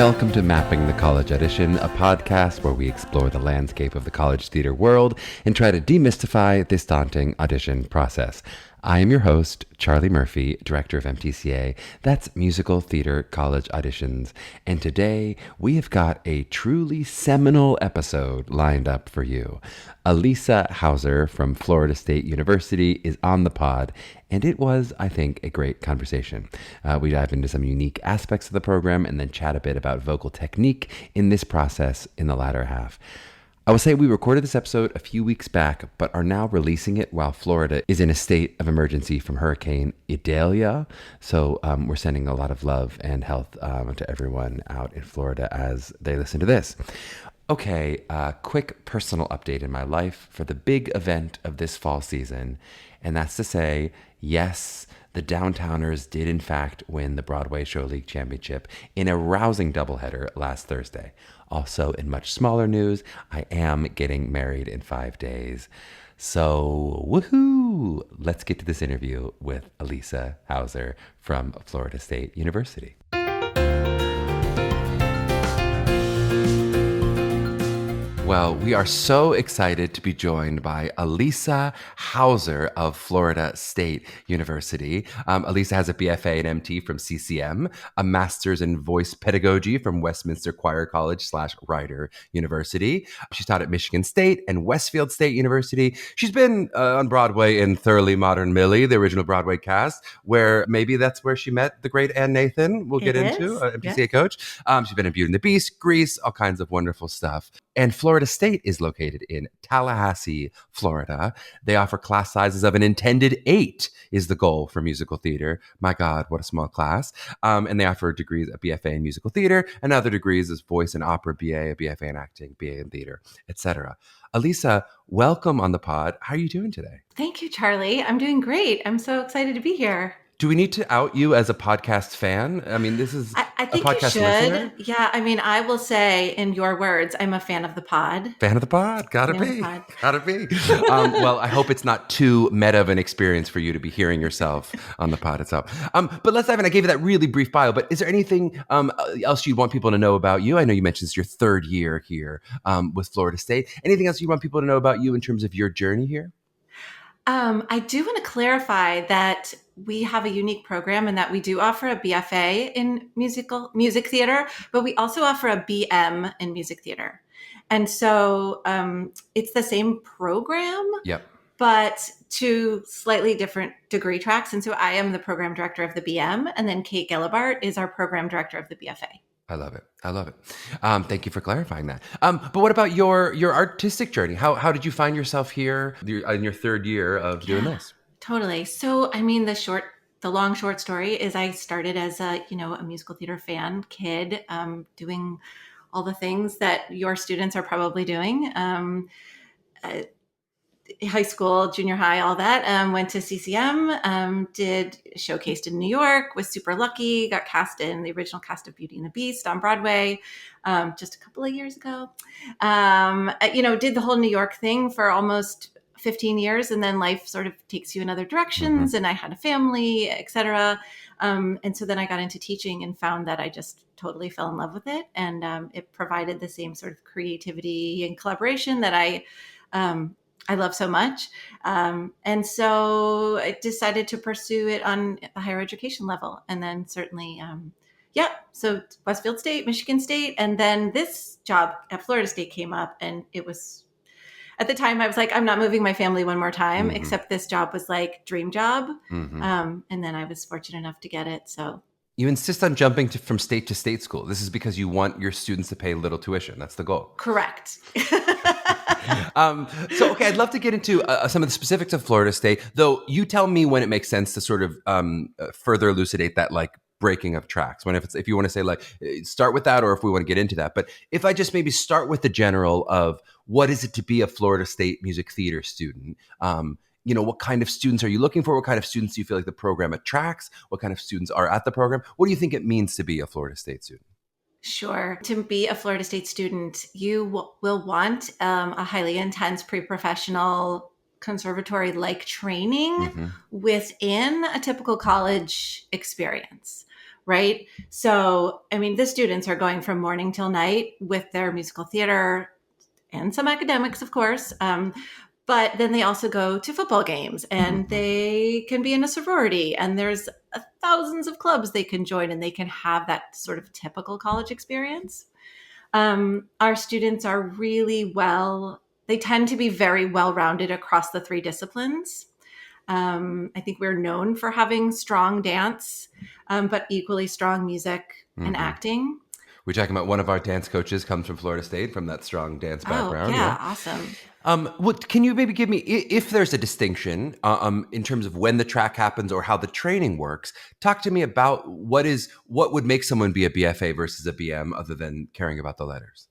Welcome to Mapping the College Audition, a podcast where we explore the landscape of the college theater world and try to demystify this daunting audition process. I am your host, Charlie Murphy, director of MTCA, that's Musical Theater College Auditions, and today we have got a truly seminal episode lined up for you. Alisa Hauser from Florida State University is on the pod, and it was, I think, a great conversation. We dive into some unique aspects of the program and then chat a bit about vocal technique in this process in the latter half. I will say we recorded this episode a few weeks back, but are now releasing it while Florida is in a state of emergency from Hurricane Idalia. So we're sending a lot of love and health to everyone out in Florida as they listen to this. Okay, quick personal update in my life for the big event of this fall season. And that's to say, yes, the Downtowners did in fact win the Broadway Show League Championship in a rousing doubleheader last Thursday. Also, in much smaller news, I am getting married in 5 days. So, woohoo! Let's get to this interview with Alisa Hauser from Florida State University. Well, we are so excited to be joined by Alisa Hauser of Florida State University. Alisa has a BFA in MT from CCM, a master's in voice pedagogy from Westminster Choir College / Rider University. She's taught at Michigan State and Westfield State University. She's been on Broadway in Thoroughly Modern Millie, the original Broadway cast, where maybe that's where she met the great Ann Nathan, we'll get into, MTCA coach. She's been in Beauty and the Beast, Grease, all kinds of wonderful stuff. And Florida State is located in Tallahassee, Florida. They offer class sizes of an intended 8 is the goal for musical theater. My God, what a small class. And they offer degrees, a BFA in musical theater, and other degrees as voice and opera BA, a BFA in acting, BA in theater, etc. Alisa, welcome on the pod. How are you doing today? Thank you, Charlie. I'm doing great. I'm so excited to be here. Do we need to out you as a podcast fan? I mean, this is I think a podcast you should. listener. Yeah, I mean, I will say in your words, I'm a fan of the pod. Fan of the pod. Gotta be. Well, I hope it's not too meta of an experience for you to be hearing yourself on the pod itself. But let's dive in. I gave you that really brief bio, but is there anything else you want people to know about you? I know you mentioned it's your third year here with Florida State. Anything else you want people to know about you in terms of your journey here? I do want to clarify that we have a unique program and that we do offer a BFA in music theater, but we also offer a BM in music theater. And so it's the same program, but two slightly different degree tracks. And so I am the program director of the BM, and then Kate Gelibart is our program director of the BFA. I love it. Thank you for clarifying that. But what about your artistic journey? How did you find yourself here in your third year of doing this? Totally. So, I mean, the long short story is I started as a musical theater fan kid, doing all the things that your students are probably doing. High school, junior high, all that. Went to CCM, did showcased in New York, was super lucky, got cast in the original cast of Beauty and the Beast on Broadway just a couple of years ago. Did the whole New York thing for almost 15 years, and then life sort of takes you in other directions, and I had a family, etc. And so then I got into teaching and found that I just totally fell in love with it, and it provided the same sort of creativity and collaboration that I love so much. And so I decided to pursue it on the higher education level. And then certainly, so Westfield State, Michigan State. And then this job at Florida State came up, and it was, at the time I was like, I'm not moving my family one more time, except this job was like dream job. And then I was fortunate enough to get it. So you insist on jumping from state to state school. This is because you want your students to pay little tuition. That's the goal. Correct. Okay, I'd love to get into some of the specifics of Florida State, though you tell me when it makes sense to sort of further elucidate that like breaking of tracks. If you want to say like start with that, or if we want to get into that. But if I just maybe start with the general of what is it to be a Florida State music theater student? What kind of students are you looking for? What kind of students do you feel like the program attracts? What kind of students are at the program? What do you think it means to be a Florida State student? Sure. To be a Florida State student, you will want a highly intense pre-professional conservatory-like training within a typical college experience, right? So, I mean, the students are going from morning till night with their musical theater and some academics, of course. But then they also go to football games and they can be in a sorority and there's thousands of clubs they can join and they can have that sort of typical college experience. Our students are they tend to be very well-rounded across the three disciplines. I think we're known for having strong dance, but equally strong music and acting. We're talking about one of our dance coaches comes from Florida State, from that strong dance background. Oh, yeah, awesome. What can you maybe give me, if there's a distinction in terms of when the track happens or how the training works? Talk to me about what would make someone be a BFA versus a BM, other than caring about the letters.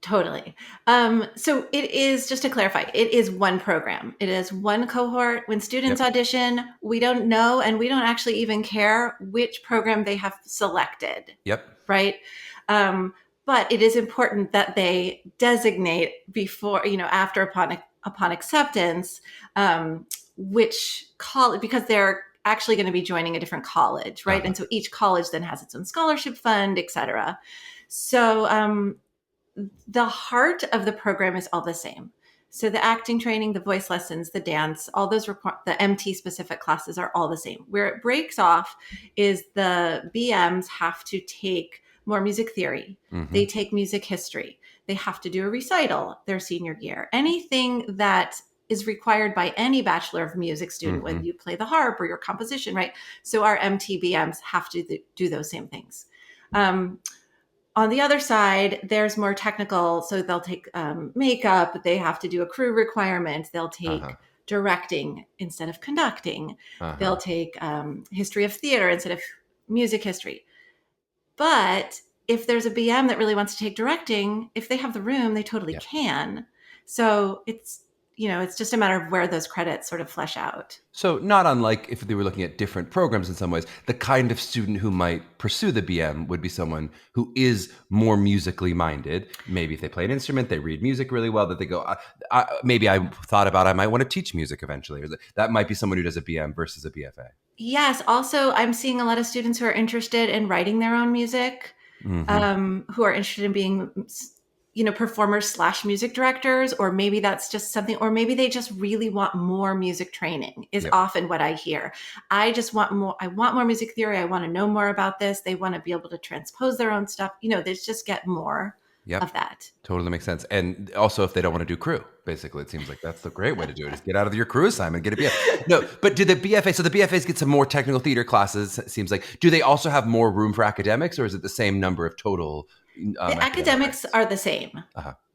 Totally. So it is, just to clarify, it is one program. It is one cohort. When students audition, we don't know, and we don't actually even care which program they have selected. Yep. Right. But it is important that they designate before, after upon acceptance, which college, because they're actually going to be joining a different college, right? And so each college then has its own scholarship fund, et cetera. So the heart of the program is all the same. So the acting training, the voice lessons, the dance, all those the MT specific classes are all the same. Where it breaks off is the BMs have to take more music theory. They take music history. They have to do a recital their senior year. Anything that is required by any Bachelor of Music student, whether you play the harp or your composition, right? So our MT BMs have to do those same things. On the other side, there's more technical. So they'll take makeup. They have to do a crew requirement. They'll take directing instead of conducting. They'll take history of theater instead of music history. But if there's a BM that really wants to take directing, if they have the room, they totally can. So it's just a matter of where those credits sort of flesh out. So not unlike if they were looking at different programs in some ways, the kind of student who might pursue the BM would be someone who is more musically minded. Maybe if they play an instrument, they read music really well, that they go, maybe I thought about I might want to teach music eventually. Or that might be someone who does a BM versus a BFA. Yes. Also, I'm seeing a lot of students who are interested in writing their own music, who are interested in being performers / music directors, or maybe that's just something, or maybe they just really want more music training is often what I hear. I want more music theory. I want to know more about this. They want to be able to transpose their own stuff. They just get more of that. Totally makes sense. And also if they don't want to do crew, basically, it seems like that's the great way to do it, is get out of your crew assignment, get a BFA. No, but do the BFA, so the BFAs get some more technical theater classes, it seems like. Do they also have more room for academics, or is it the same number of total the academics are the same.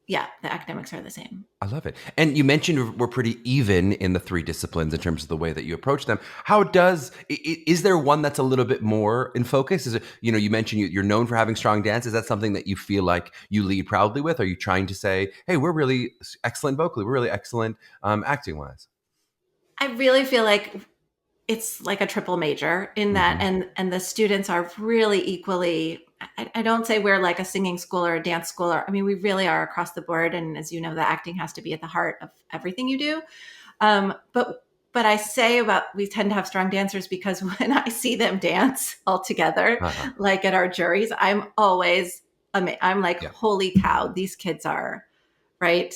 Yeah, the academics are the same. I love it. And you mentioned we're pretty even in the three disciplines in terms of the way that you approach them. Is there one that's a little bit more in focus? Is it, you mentioned you're known for having strong dance. Is that something that you feel like you lead proudly with? Are you trying to say, hey, we're really excellent vocally, we're really excellent acting wise? I really feel like it's like a triple major in that, and the students are really equally, I don't say we're like a singing school or a dance school, we really are across the board. And as you know, the acting has to be at the heart of everything you do. But I say we tend to have strong dancers because when I see them dance all together, like at our juries, I'm always amazed. I'm like, holy cow, these kids are, right?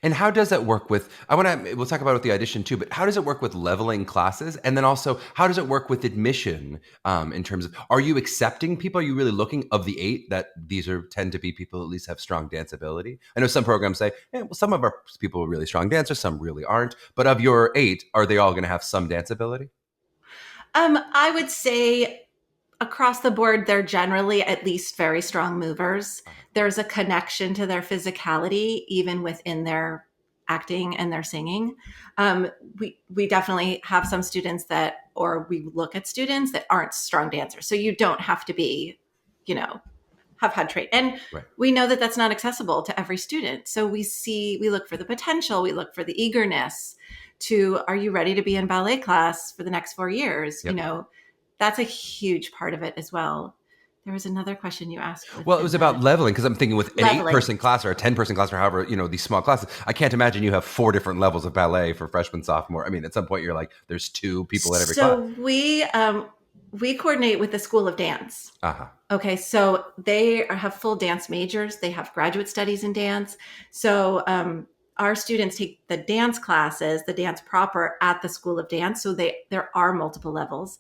And how does that work with, we'll talk about it with the audition too, but how does it work with leveling classes? And then also, how does it work with admission in terms of, are you accepting people? Are you really looking, of the 8, that these tend to be people who at least have strong dance ability? I know some programs say, some of our people are really strong dancers, some really aren't. But of your 8, are they all going to have some dance ability? I would say across the board, they're generally at least very strong movers. There's a connection to their physicality, even within their acting and their singing. We definitely have some students we look at students that aren't strong dancers. So you don't have to be, have had training. And we know that that's not accessible to every student. So we look for the potential, we look for the eagerness are you ready to be in ballet class for the next 4 years? That's a huge part of it as well. There was another question you asked. Well, it was about leveling, because I'm thinking with an 8-person class or a 10-person class or however, these small classes, I can't imagine you have 4 different levels of ballet for freshman, sophomore. At some point you're like, there's 2 people at every class. So We coordinate with the School of Dance. Uh-huh. Okay, so they have full dance majors. They have graduate studies in dance. So our students take the dance classes, the dance proper at the School of Dance. So there are multiple levels,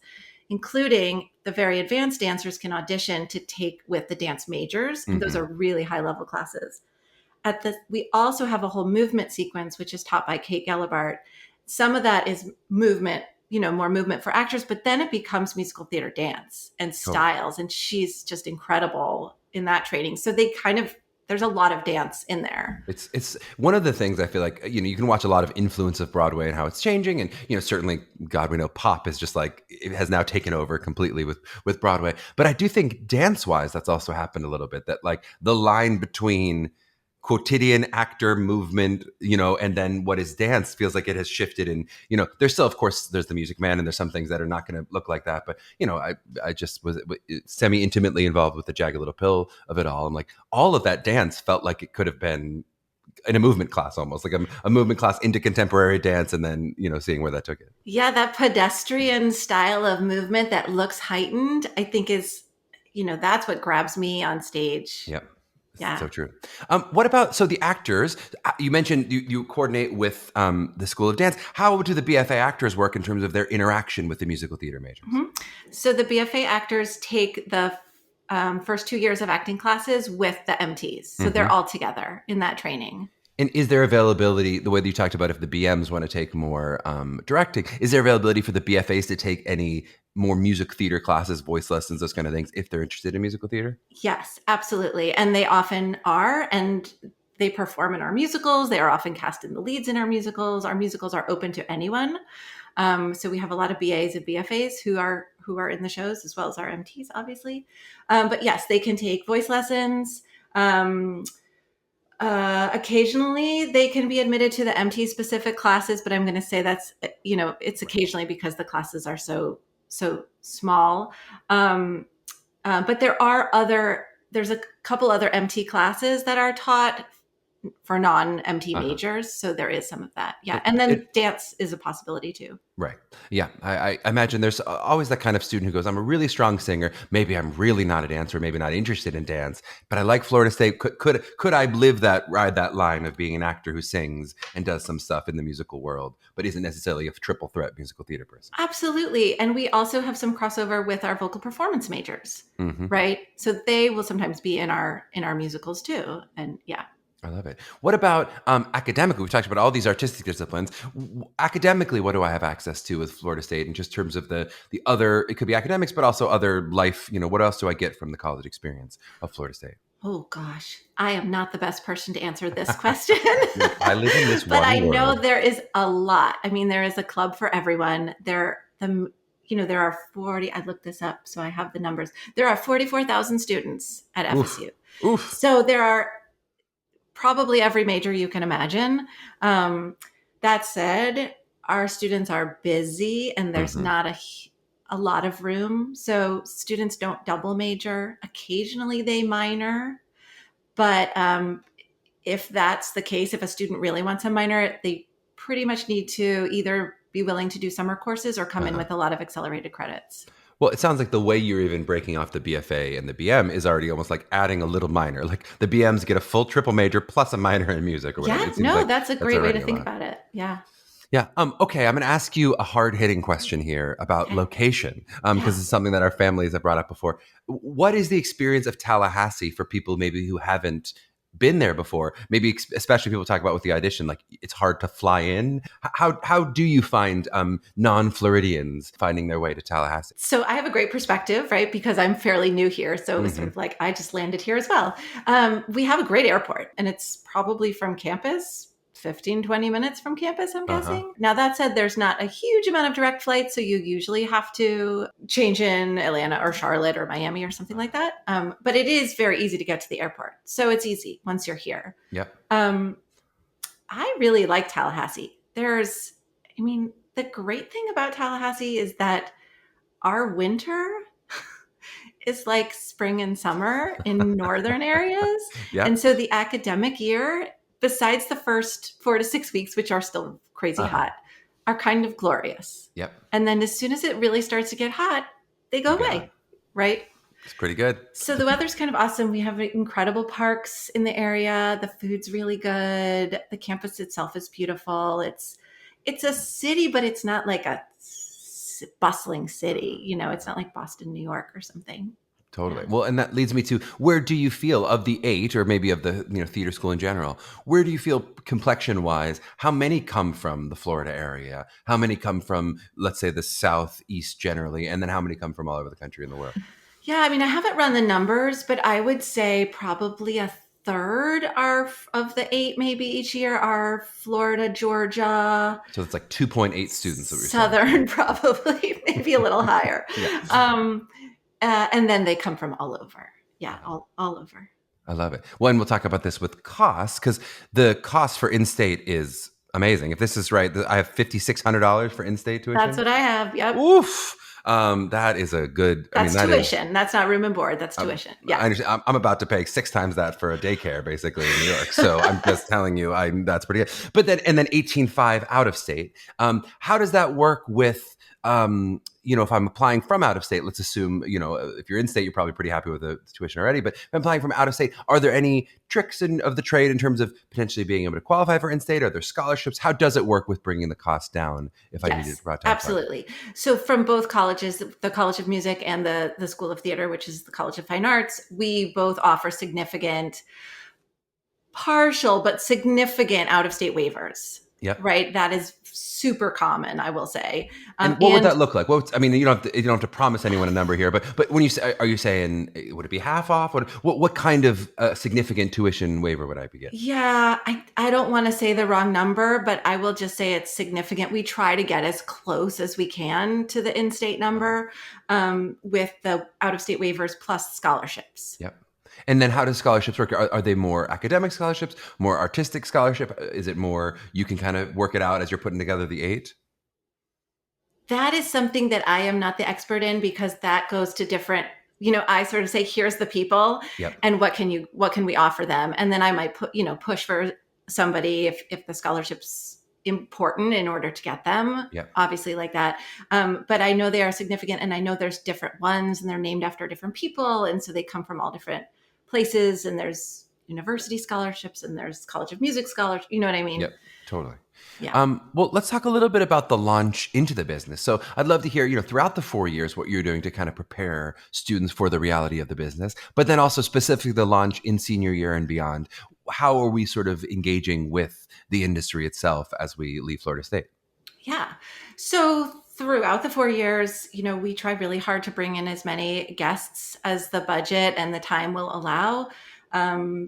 including the very advanced dancers can audition to take with the dance majors. And those are really high level classes. We also have a whole movement sequence, which is taught by Kate Gelabart. Some of that is movement, more movement for actors, but then it becomes musical theater dance and styles. And she's just incredible in that training. So there's a lot of dance in there. It's one of the things I feel like, you can watch a lot of influence of Broadway and how it's changing. And, certainly, God, we know pop is just like, it has now taken over completely with Broadway. But I do think dance wise, that's also happened a little bit, that like the line between quotidian actor movement, and then what is dance feels like it has shifted. And, there's still, of course, there's the Music Man and there's some things that are not going to look like that. But, I just was semi-intimately involved with the Jagged Little Pill of it all. And like all of that dance felt like it could have been in a movement class, almost like a movement class into contemporary dance, and then, seeing where that took it. Yeah, that pedestrian style of movement that looks heightened, I think is, that's what grabs me on stage. Yep. Yeah. So true. What about, so the actors, you mentioned you coordinate with the School of Dance. How do the BFA actors work in terms of their interaction with the musical theater majors? So the BFA actors take the first 2 years of acting classes with the MTs. So they're all together in that training. And is there availability, the way that you talked about if the BMs want to take more directing, is there availability for the BFAs to take any more music theater classes, voice lessons, those kind of things, if they're interested in musical theater? Yes, absolutely. And they often are, and they perform in our musicals. They are often cast in the leads in our musicals. Our musicals are open to anyone. So we have a lot of BAs and BFAs who are in the shows, as well as our MTs, obviously. But yes, they can take voice lessons. Occasionally they can be admitted to the MT specific classes, but I'm going to say that's, it's occasionally because the classes are so small. But there's a couple other MT classes that are taught for non-MT majors. So there is some of that. Yeah. And then dance is a possibility too. Right. Yeah. I imagine there's always that kind of student who goes, I'm a really strong singer. Maybe I'm really not a dancer, maybe not interested in dance, but I like Florida State. Could I ride that line of being an actor who sings and does some stuff in the musical world, but isn't necessarily a triple threat musical theater person? Absolutely. And we also have some crossover with our vocal performance majors, right? So they will sometimes be in our musicals too. And yeah. I love it. What about academically? We've talked about all these artistic disciplines. Academically, what do I have access to with Florida State in just terms of the other, it could be academics, but also other life, what else do I get from the college experience of Florida State? Oh gosh, I am not the best person to answer this question. I live in this one But I world. know there is a lot. I mean, there is a club for everyone. There are 40, I looked this up, so I have the numbers. There are 44,000 students at FSU. Oof. So there are probably every major you can imagine. That said, our students are busy and there's not a lot of room. So students don't double major. Occasionally they minor. But if that's the case, if a student really wants a minor, they pretty much need to either be willing to do summer courses or come in with a lot of accelerated credits. Well, it sounds like the way you're even breaking off the BFA and the BM is already almost like adding a little minor. Like the BMs get a full triple major plus a minor in music or whatever. Yeah, that's a great way to think about it. Yeah. Yeah. Okay. I'm going to ask you a hard-hitting question here about location, because it's something that our families have brought up before. What is the experience of Tallahassee for people maybe who haven't been there before? Maybe especially people talk about with the audition, like it's hard to fly in. How do you find non-Floridians finding their way to Tallahassee? So I have a great perspective, right? Because I'm fairly new here. So it was sort of like, I just landed here as well. We have a great airport and it's probably from campus, 15, 20 minutes from campus, I'm guessing. Now, that said, there's not a huge amount of direct flights. So you usually have to change in Atlanta or Charlotte or Miami or something like that. But it is very easy to get to the airport. So it's easy once you're here. Yep. I really like Tallahassee. The great thing about Tallahassee is that our winter is like spring and summer in northern areas. Yep. And so the academic year, besides the first 4 to 6 weeks, which are still crazy hot, are kind of glorious. Yep. And then as soon as it really starts to get hot, they go Yeah, away, right? it's pretty good. So the weather's kind of awesome. We have incredible parks in the area. The food's really good. The campus itself is beautiful. It's a city, but it's not like a bustling city. It's not like Boston, New York or something. Totally. Yeah. Well, and that leads me to, where do you feel of the 8, or maybe of the theater school in general? Where do you feel complexion wise? How many come from the Florida area? How many come from, let's say, the Southeast generally, and then how many come from all over the country and the world? Yeah, I mean, I haven't run the numbers, but I would say probably a third are of the 8 maybe each year are Florida, Georgia, So it's like 2.8 students that we're saying. Southern, probably maybe a little higher. Yeah. And then they come from all over. Yeah, all over. I love it. Well, and we'll talk about this with costs, because the cost for in-state is amazing. If this is right, I have $5,600 for in-state tuition. That's what I have. Yep. Oof. That is a good. That's tuition. That's not room and board. That's tuition. Yeah. I understand. I'm about to pay 6 times that for a daycare, basically, in New York. So I'm just telling you, that's pretty good. But then 18.5 out of state. How does that work with? If I'm applying from out of state, let's assume, if you're in state, you're probably pretty happy with the tuition already. But if I'm applying from out of state, are there any tricks of the trade in terms of potentially being able to qualify for in state? Are there scholarships? How does it work with bringing the cost down if I needed to? Absolutely. So from both colleges, the College of Music and the School of Theater, which is the College of Fine Arts, we both offer significant, partial, but significant out-of-state waivers. Yep. Right. That is super common, I will say. And what would that look like? You don't have to promise anyone a number here, but when you say, are you saying, would it be half off? What kind of significant tuition waiver would I be getting? Yeah, I don't want to say the wrong number, but I will just say it's significant. We try to get as close as we can to the in-state number with the out-of-state waivers plus scholarships. Yep. And then how does scholarships work? Are they more academic scholarships, more artistic scholarship? Is it more you can kind of work it out as you're putting together the 8? That is something that I am not the expert in, because that goes to different, I sort of say, here's the people. Yep. And what can we offer them? And then I might push for somebody if the scholarship's important in order to get them, Yep. Obviously like that. But I know they are significant, and I know there's different ones, and they're named after different people. And so they come from all different places, and there's university scholarships, and there's College of Music scholarships. You know what I mean? Yep, totally. Yeah. Well, let's talk a little bit about the launch into the business. So I'd love to hear, throughout the 4 years, what you're doing to kind of prepare students for the reality of the business, but then also specifically the launch in senior year and beyond. How are we sort of engaging with the industry itself as we leave Florida State? Yeah. So throughout the 4 years, we try really hard to bring in as many guests as the budget and the time will allow.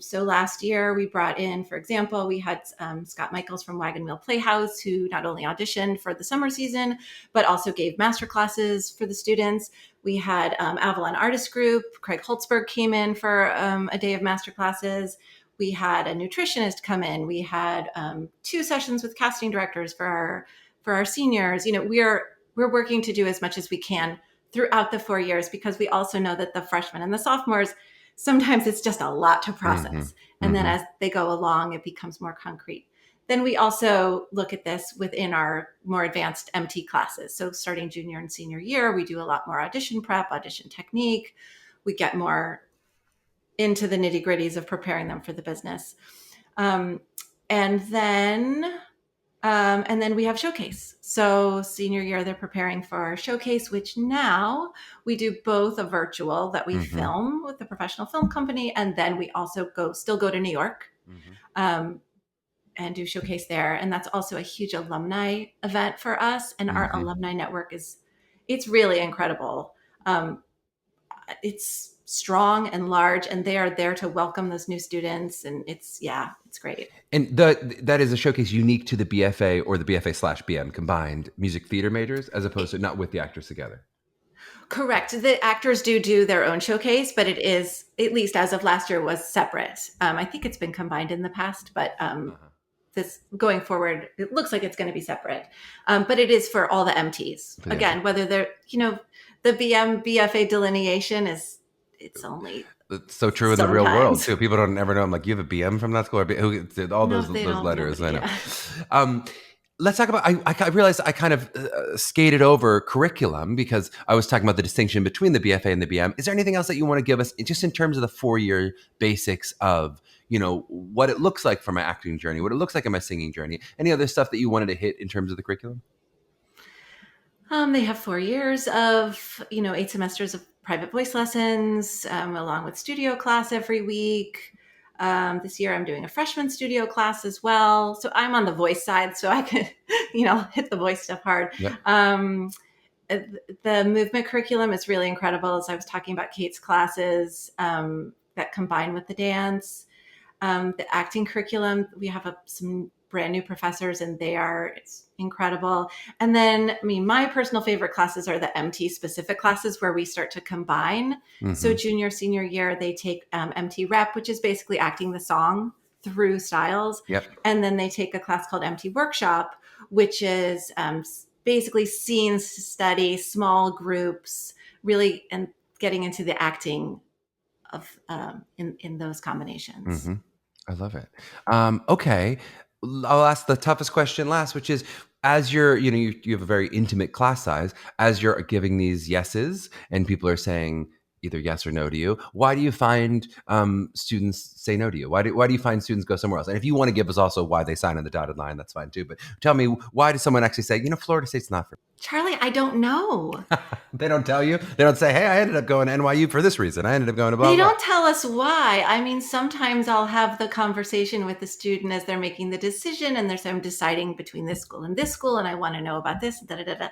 So last year we brought in, for example, we had Scott Michaels from Wagon Wheel Playhouse, who not only auditioned for the summer season, but also gave master classes for the students. We had Avalon Artist Group. Craig Holtzberg came in for a day of master classes. We had a nutritionist come in. We had 2 sessions with casting directors for our seniors. We're working to do as much as we can throughout the 4 years, because we also know that the freshmen and the sophomores, sometimes it's just a lot to process. Mm-hmm. And then as they go along, it becomes more concrete. Then we also look at this within our more advanced MT classes. So starting junior and senior year, we do a lot more audition prep, audition technique. We get more into the nitty gritties of preparing them for the business. And then we have showcase. So senior year, they're preparing for our showcase, which now we do both a virtual that we film with the professional film company. And then we also still go to New York and do showcase there. And that's also a huge alumni event for us. And our alumni network it's really incredible. It's strong and large, and they are there to welcome those new students. And it's great. And that is a showcase unique to the BFA or the BFA/BM combined music theater majors, as opposed to not with the actors together. Correct. The actors do their own showcase, but it is, at least as of last year, was separate. I think it's been combined in the past, but this going forward, it looks like it's going to be separate. But it is for all the MTs. Again, whether they're, the BFA delineation it's only... It's so true in the real world too. People don't ever know. I'm like, you have a BM from that school, or all those letters. I know. let's talk about, I realized I kind of skated over curriculum because I was talking about the distinction between the BFA and the BM. Is there anything else that you want to give us just in terms of the 4-year basics of, what it looks like for my acting journey, what it looks like in my singing journey? Any other stuff that you wanted to hit in terms of the curriculum? They have 4 years of, 8 semesters of private voice lessons, along with studio class every week. This year I'm doing a freshman studio class as well. So I'm on the voice side, so I can, hit the voice stuff hard. Yep. The movement curriculum is really incredible. As I was talking about Kate's classes that combine with the dance. The acting curriculum, we have some brand new professors and it's incredible. And then, my personal favorite classes are the MT specific classes where we start to combine. Mm-hmm. So junior, senior year, they take MT rep, which is basically acting the song through styles. Yep. And then they take a class called MT workshop, which is basically scene study, small groups, really, and getting into the acting of in those combinations. Mm-hmm. I love it. Okay. I'll ask the toughest question last, which is, as you're, you have a very intimate class size, as you're giving these yeses and people are saying either yes or no to you, why do you find students say no to you? Why do you find students go somewhere else? And if you want to give us also why they sign on the dotted line, that's fine too. But tell me, why does someone actually say, Florida State's not for me? Charlie, I don't know. They don't tell you? They don't say, hey, I ended up going to NYU for this reason. I ended up going to blah, blah. They don't tell us why. Sometimes I'll have the conversation with the student as they're making the decision and I'm deciding between this school and I want to know about this, da, da, da, da.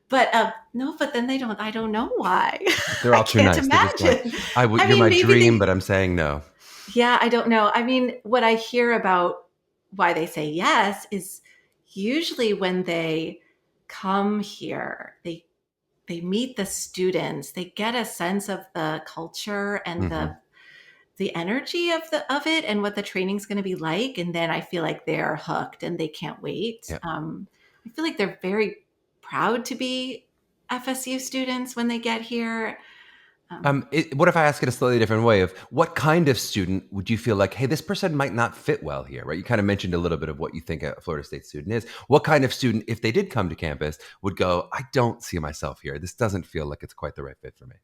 But no, but then I don't know why. They're all too nice. Imagine. You're my dream, but I'm saying no. Yeah, I don't know. What I hear about why they say yes is usually when they come here, they meet the students, they get a sense of the culture and mm-hmm. the energy of it and what the training's going to be like. And then I feel like they're hooked and they can't wait. Yep. I feel like they're very proud to be FSU students when they get here. What if I ask it a slightly different way of what kind of student would you feel like, hey, this person might not fit well here, right? You kind of mentioned a little bit of what you think a Florida State student is. What kind of student, if they did come to campus, would go, I don't see myself here. This doesn't feel like it's quite the right fit for me.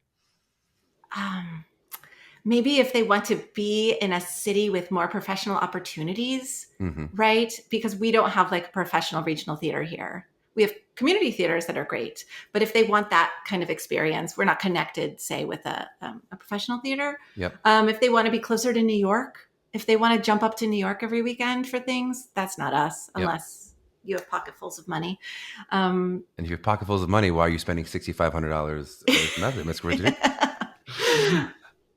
Maybe if they want to be in a city with more professional opportunities, mm-hmm. right? Because we don't have like a professional regional theater here. We have community theaters that are great, but if they want that kind of experience, we're not connected, say, with a professional theater. Yep. If they want to be closer to New York, if they want to jump up to New York every weekend for things, that's not us, unless you have pocketfuls of money. And if you have pocketfuls of money, why are you spending $6,500 a semester, Ms. Cordier?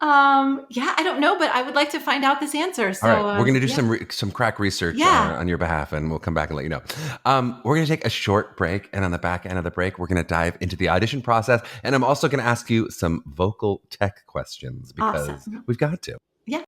I don't know, but I would like to find out this answer. So, all right, we're going to do some crack research on your behalf, and we'll come back and let you know. We're going to take a short break, and on the back end of the break, we're going to dive into the audition process, and I'm also going to ask you some vocal tech questions because we've got to. Yeah.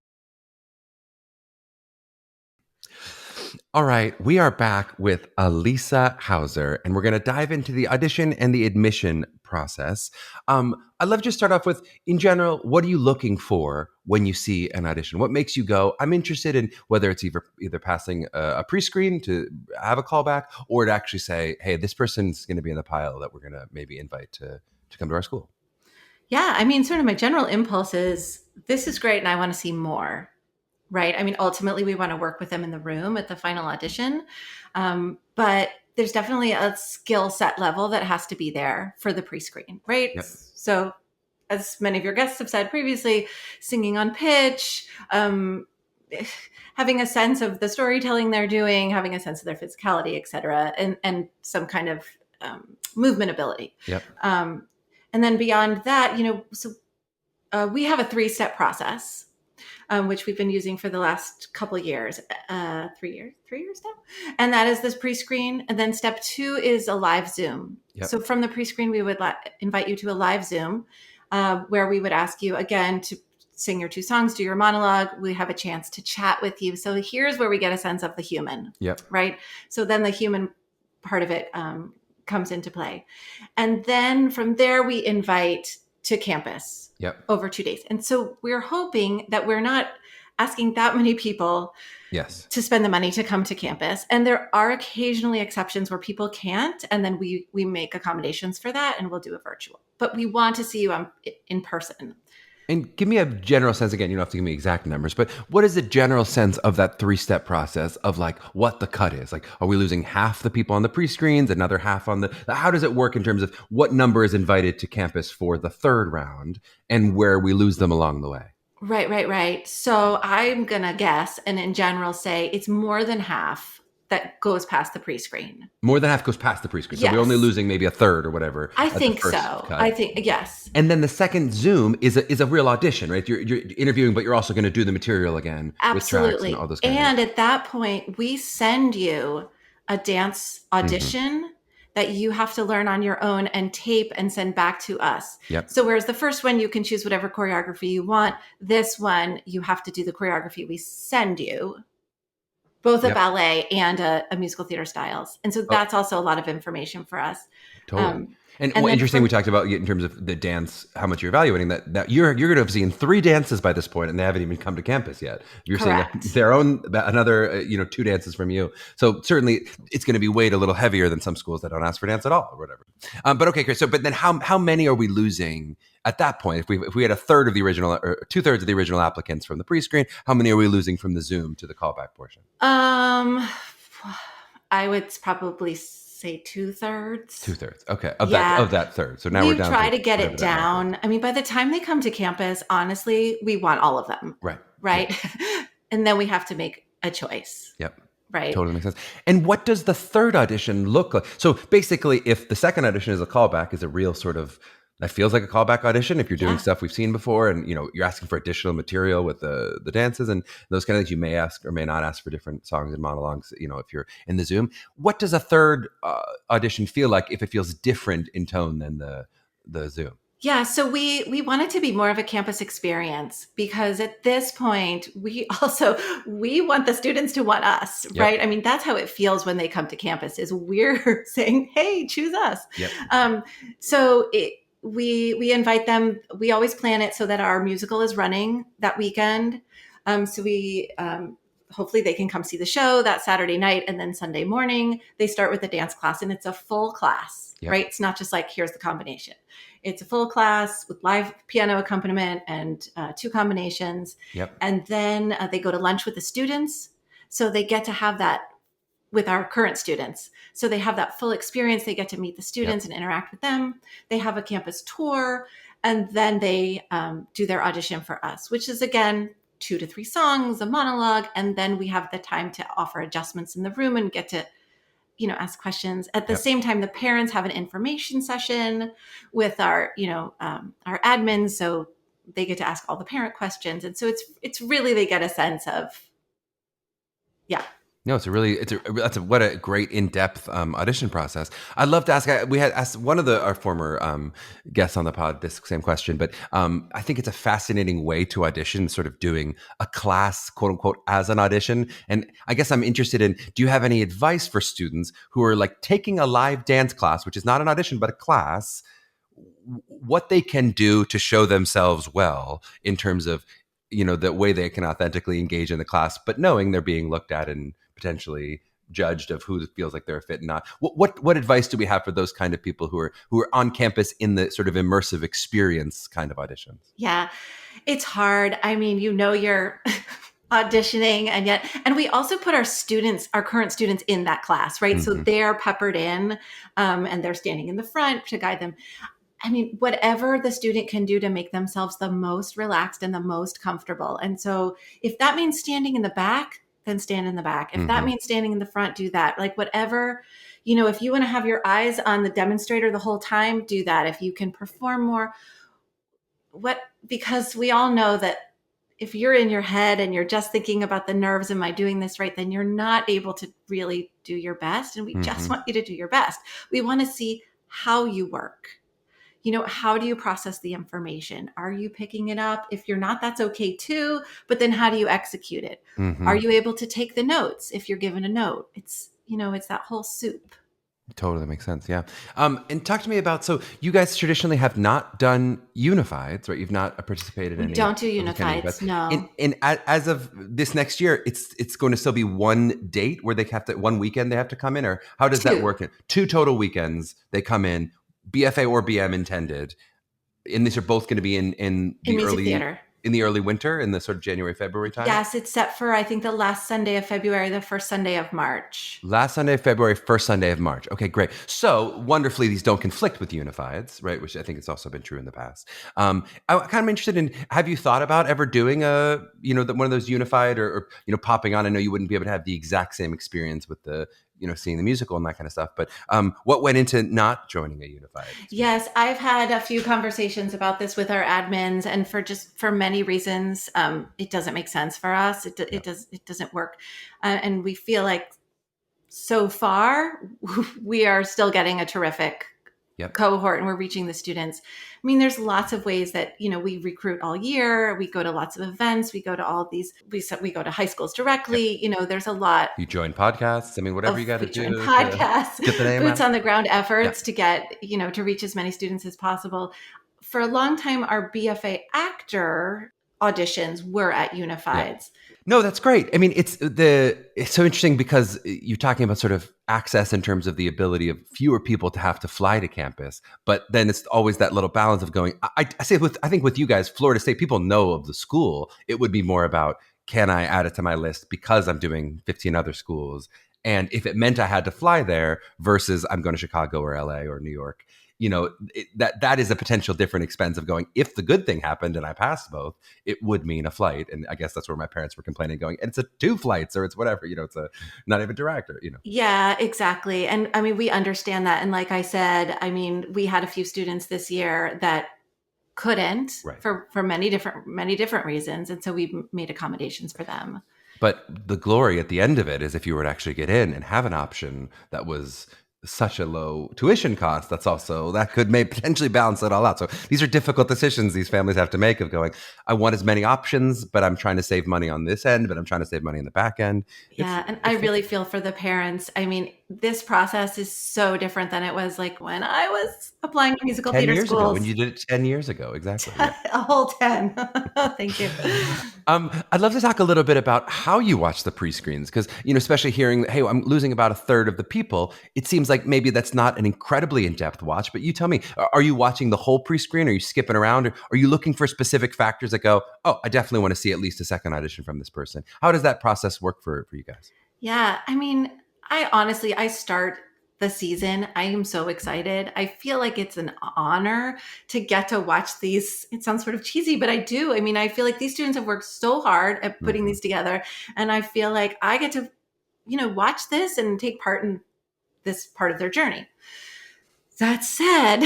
All right, we are back with Alisa Hauser, and we're going to dive into the audition and the admission process. I'd love to just start off with, in general, what are you looking for when you see an audition? What makes you go, I'm interested in, whether it's either passing a pre-screen to have a callback or to actually say, hey, this person's going to be in the pile that we're going to maybe invite to come to our school? Yeah, sort of my general impulse is, this is great and I want to see more. Right. Ultimately, we want to work with them in the room at the final audition. But there's definitely a skill set level that has to be there for the pre-screen. Right. Yep. So as many of your guests have said previously, singing on pitch, having a sense of the storytelling they're doing, having a sense of their physicality, et cetera, and some kind of movement ability. Yep. And then beyond that, we have a 3-step process. Which we've been using for the last couple of years, 3 years now. And that is this pre-screen. And then step 2 is a live Zoom. Yep. So from the pre-screen, we would invite you to a live Zoom where we would ask you again to sing your 2 songs, do your monologue. We have a chance to chat with you. So here's where we get a sense of the human, right? So then the human part of it comes into play. And then from there, we invite to campus over 2 days. And so we're hoping that we're not asking that many people Yes. to spend the money to come to campus. And there are occasionally exceptions where people can't. And then we make accommodations for that and we'll do a virtual. But we want to see you in person. And give me a general sense, again, you don't have to give me exact numbers, but what is the general sense of that 3-step process of like what the cut is? Like, are we losing half the people on the pre-screens, another half on how does it work in terms of what number is invited to campus for the third round and where we lose them along the way? Right. So I'm going to guess and in general say it's more than half that goes past the pre-screen. More than half goes past the pre-screen. So Yes. we're only losing maybe a third or whatever. I at the think first so. cut. I think, yes. And then the second Zoom is a real audition, right? You're interviewing, but you're also going to do the material again with tracks and all those kind of And things. at that point, we send you a dance audition that you have to learn on your own and tape and send back to us. Yep. So whereas the first one, you can choose whatever choreography you want. This one, you have to do the choreography we send you, both a ballet and a musical theater styles. And so that's also a lot of information for us. Totally. And well, interesting, we talked about in terms of the dance, how much you're evaluating that you're going to have seen 3 dances by this point and they haven't even come to campus yet. You're Correct. seeing their own, another, 2 dances from you. So certainly it's going to be weighed a little heavier than some schools that don't ask for dance at all or whatever. But okay, great. So, but then how many are we losing at that point? If we had a third of the original or 2/3 of the original applicants from the pre-screen, how many are we losing from the Zoom to the callback portion? I would probably say 2/3. 2/3. Okay. Of that third. So now we're down. We try to get it down. I mean, by the time they come to campus, honestly, we want all of them. Right. Yep. And then we have to make a choice. Yep. Right. Totally makes sense. And what does the third audition look like? So basically, if the second audition is a callback, is a real sort of, that feels like a callback audition. If you're doing stuff we've seen before and, you're asking for additional material with the dances and those kind of things, you may ask or may not ask for different songs and monologues, if you're in the Zoom. What does a third audition feel like if it feels different in tone than the Zoom? Yeah, so we want it to be more of a campus experience because at this point, we want the students to want us, right? I mean, that's how it feels when they come to campus is we're saying, hey, choose us. Yep. So we invite them. We always plan it so that our musical is running that weekend. So we hopefully they can come see the show that Saturday night, and then Sunday morning they start with a dance class, and it's a full class, right? It's not just like here's the combination. It's a full class with live piano accompaniment and 2 combinations. And then they go to lunch with the students, so they get to have that with our current students. So they have that full experience. They get to meet the students and interact with them. They have a campus tour, and then they do their audition for us, which is, again, 2 to 3 songs, a monologue, and then we have the time to offer adjustments in the room and get to, ask questions. At the same time, the parents have an information session with our admins, so they get to ask all the parent questions. And so it's really, they get a sense of, No, what a great in-depth audition process. I'd love to ask. We had asked one of our former guests on the pod this same question, but I think it's a fascinating way to audition, sort of doing a class, quote unquote, as an audition. And I guess I'm interested in: do you have any advice for students who are like taking a live dance class, which is not an audition but a class? What they can do to show themselves well in terms of the way they can authentically engage in the class, but knowing they're being looked at and potentially judged of who feels like they're a fit and not. What advice do we have for those kind of people who are on campus in the sort of immersive experience kind of auditions? Yeah, it's hard. I mean, you're auditioning, and we also put our current students in that class, right? So they're peppered in, and they're standing in the front to guide them. I mean, whatever the student can do to make themselves the most relaxed and the most comfortable. And so if that means standing in the back, then stand in the back. If that means standing in the front, do that. Like whatever, if you want to have your eyes on the demonstrator the whole time, do that. If you can perform more, because we all know that if you're in your head and you're just thinking about the nerves, am I doing this right? Then you're not able to really do your best. And we just want you to do your best. We want to see how you work. How do you process the information? Are you picking it up? If you're not, that's okay too. But then how do you execute it? Are you able to take the notes if you're given a note? It's that whole soup. Totally makes sense. Yeah. And talk to me about, so you guys traditionally have not done unifieds, right? You've not participated We in any don't do of these kind of unifieds, unifieds. no. As of this next year, it's going to still be one date where they have to, one weekend they have to come in, or how does that Two. work? Two total weekends they come in, BFA or BM intended. And these are both going to be In music theater. in the early winter, in the sort of January, February time. Yes, it's set for, I think, the last Sunday of February, the first Sunday of March. Last Sunday of February, first Sunday of March. Okay, great. So wonderfully, these don't conflict with unifieds, right? Which I think has also been true in the past. I'm kind of interested in, have you thought about ever doing one of those unified or popping on? I know you wouldn't be able to have the exact same experience with the, seeing the musical and that kind of stuff. But what went into not joining a unified experience? Yes, I've had a few conversations about this with our admins, and for many reasons, it doesn't make sense for us. It doesn't work, and we feel like so far we are still getting a terrific cohort, and we're reaching the students. I mean, there's lots of ways that, we recruit all year. We go to lots of events. We go to all of these, we go to high schools directly. There's a lot. You join podcasts. I mean, whatever you got to do. Podcasts, get the name boots out. on the ground efforts to get, to reach as many students as possible. For a long time, our BFA actor auditions were at unifieds. No, that's great. I mean, it's so interesting because you're talking about sort of access in terms of the ability of fewer people to have to fly to campus, but then it's always that little balance of going. I think with you guys, Florida State, people know of the school. It would be more about, can I add it to my list because I'm doing 15 other schools, and if it meant I had to fly there versus I'm going to Chicago or LA or New York. That is a potential different expense of going. If the good thing happened and I passed both, it would mean a flight. And I guess that's where my parents were complaining, going, and it's two flights or it's whatever, it's a not even direct or. Yeah, exactly. And I mean, we understand that. And like I said, I mean, we had a few students this year that couldn't for many different reasons. And so we made accommodations for them. But the glory at the end of it is if you were to actually get in and have an option that was such a low tuition cost, that could potentially balance it all out. So these are difficult decisions these families have to make of going, I want as many options, but I'm trying to save money on this end, but I'm trying to save money in the back end. Yeah. And I really feel for the parents. I mean, this process is so different than it was like when I was applying to musical theater schools. 10 years ago, when you did it 10 years ago. Exactly. A whole 10. Thank you. I'd love to talk a little bit about how you watch the pre-screens, because, especially hearing, hey, I'm losing about a third of the people. It seems like maybe that's not an incredibly in-depth watch, but you tell me, are you watching the whole pre-screen? Are you skipping around? Or are you looking for specific factors that go, oh, I definitely want to see at least a second audition from this person? How does that process work for you guys? Yeah. I mean, I start the season. I am so excited. I feel like it's an honor to get to watch these. It sounds sort of cheesy, but I do. I mean, I feel like these students have worked so hard at putting these together. And I feel like I get to, watch this and take part in this part of their journey. That said,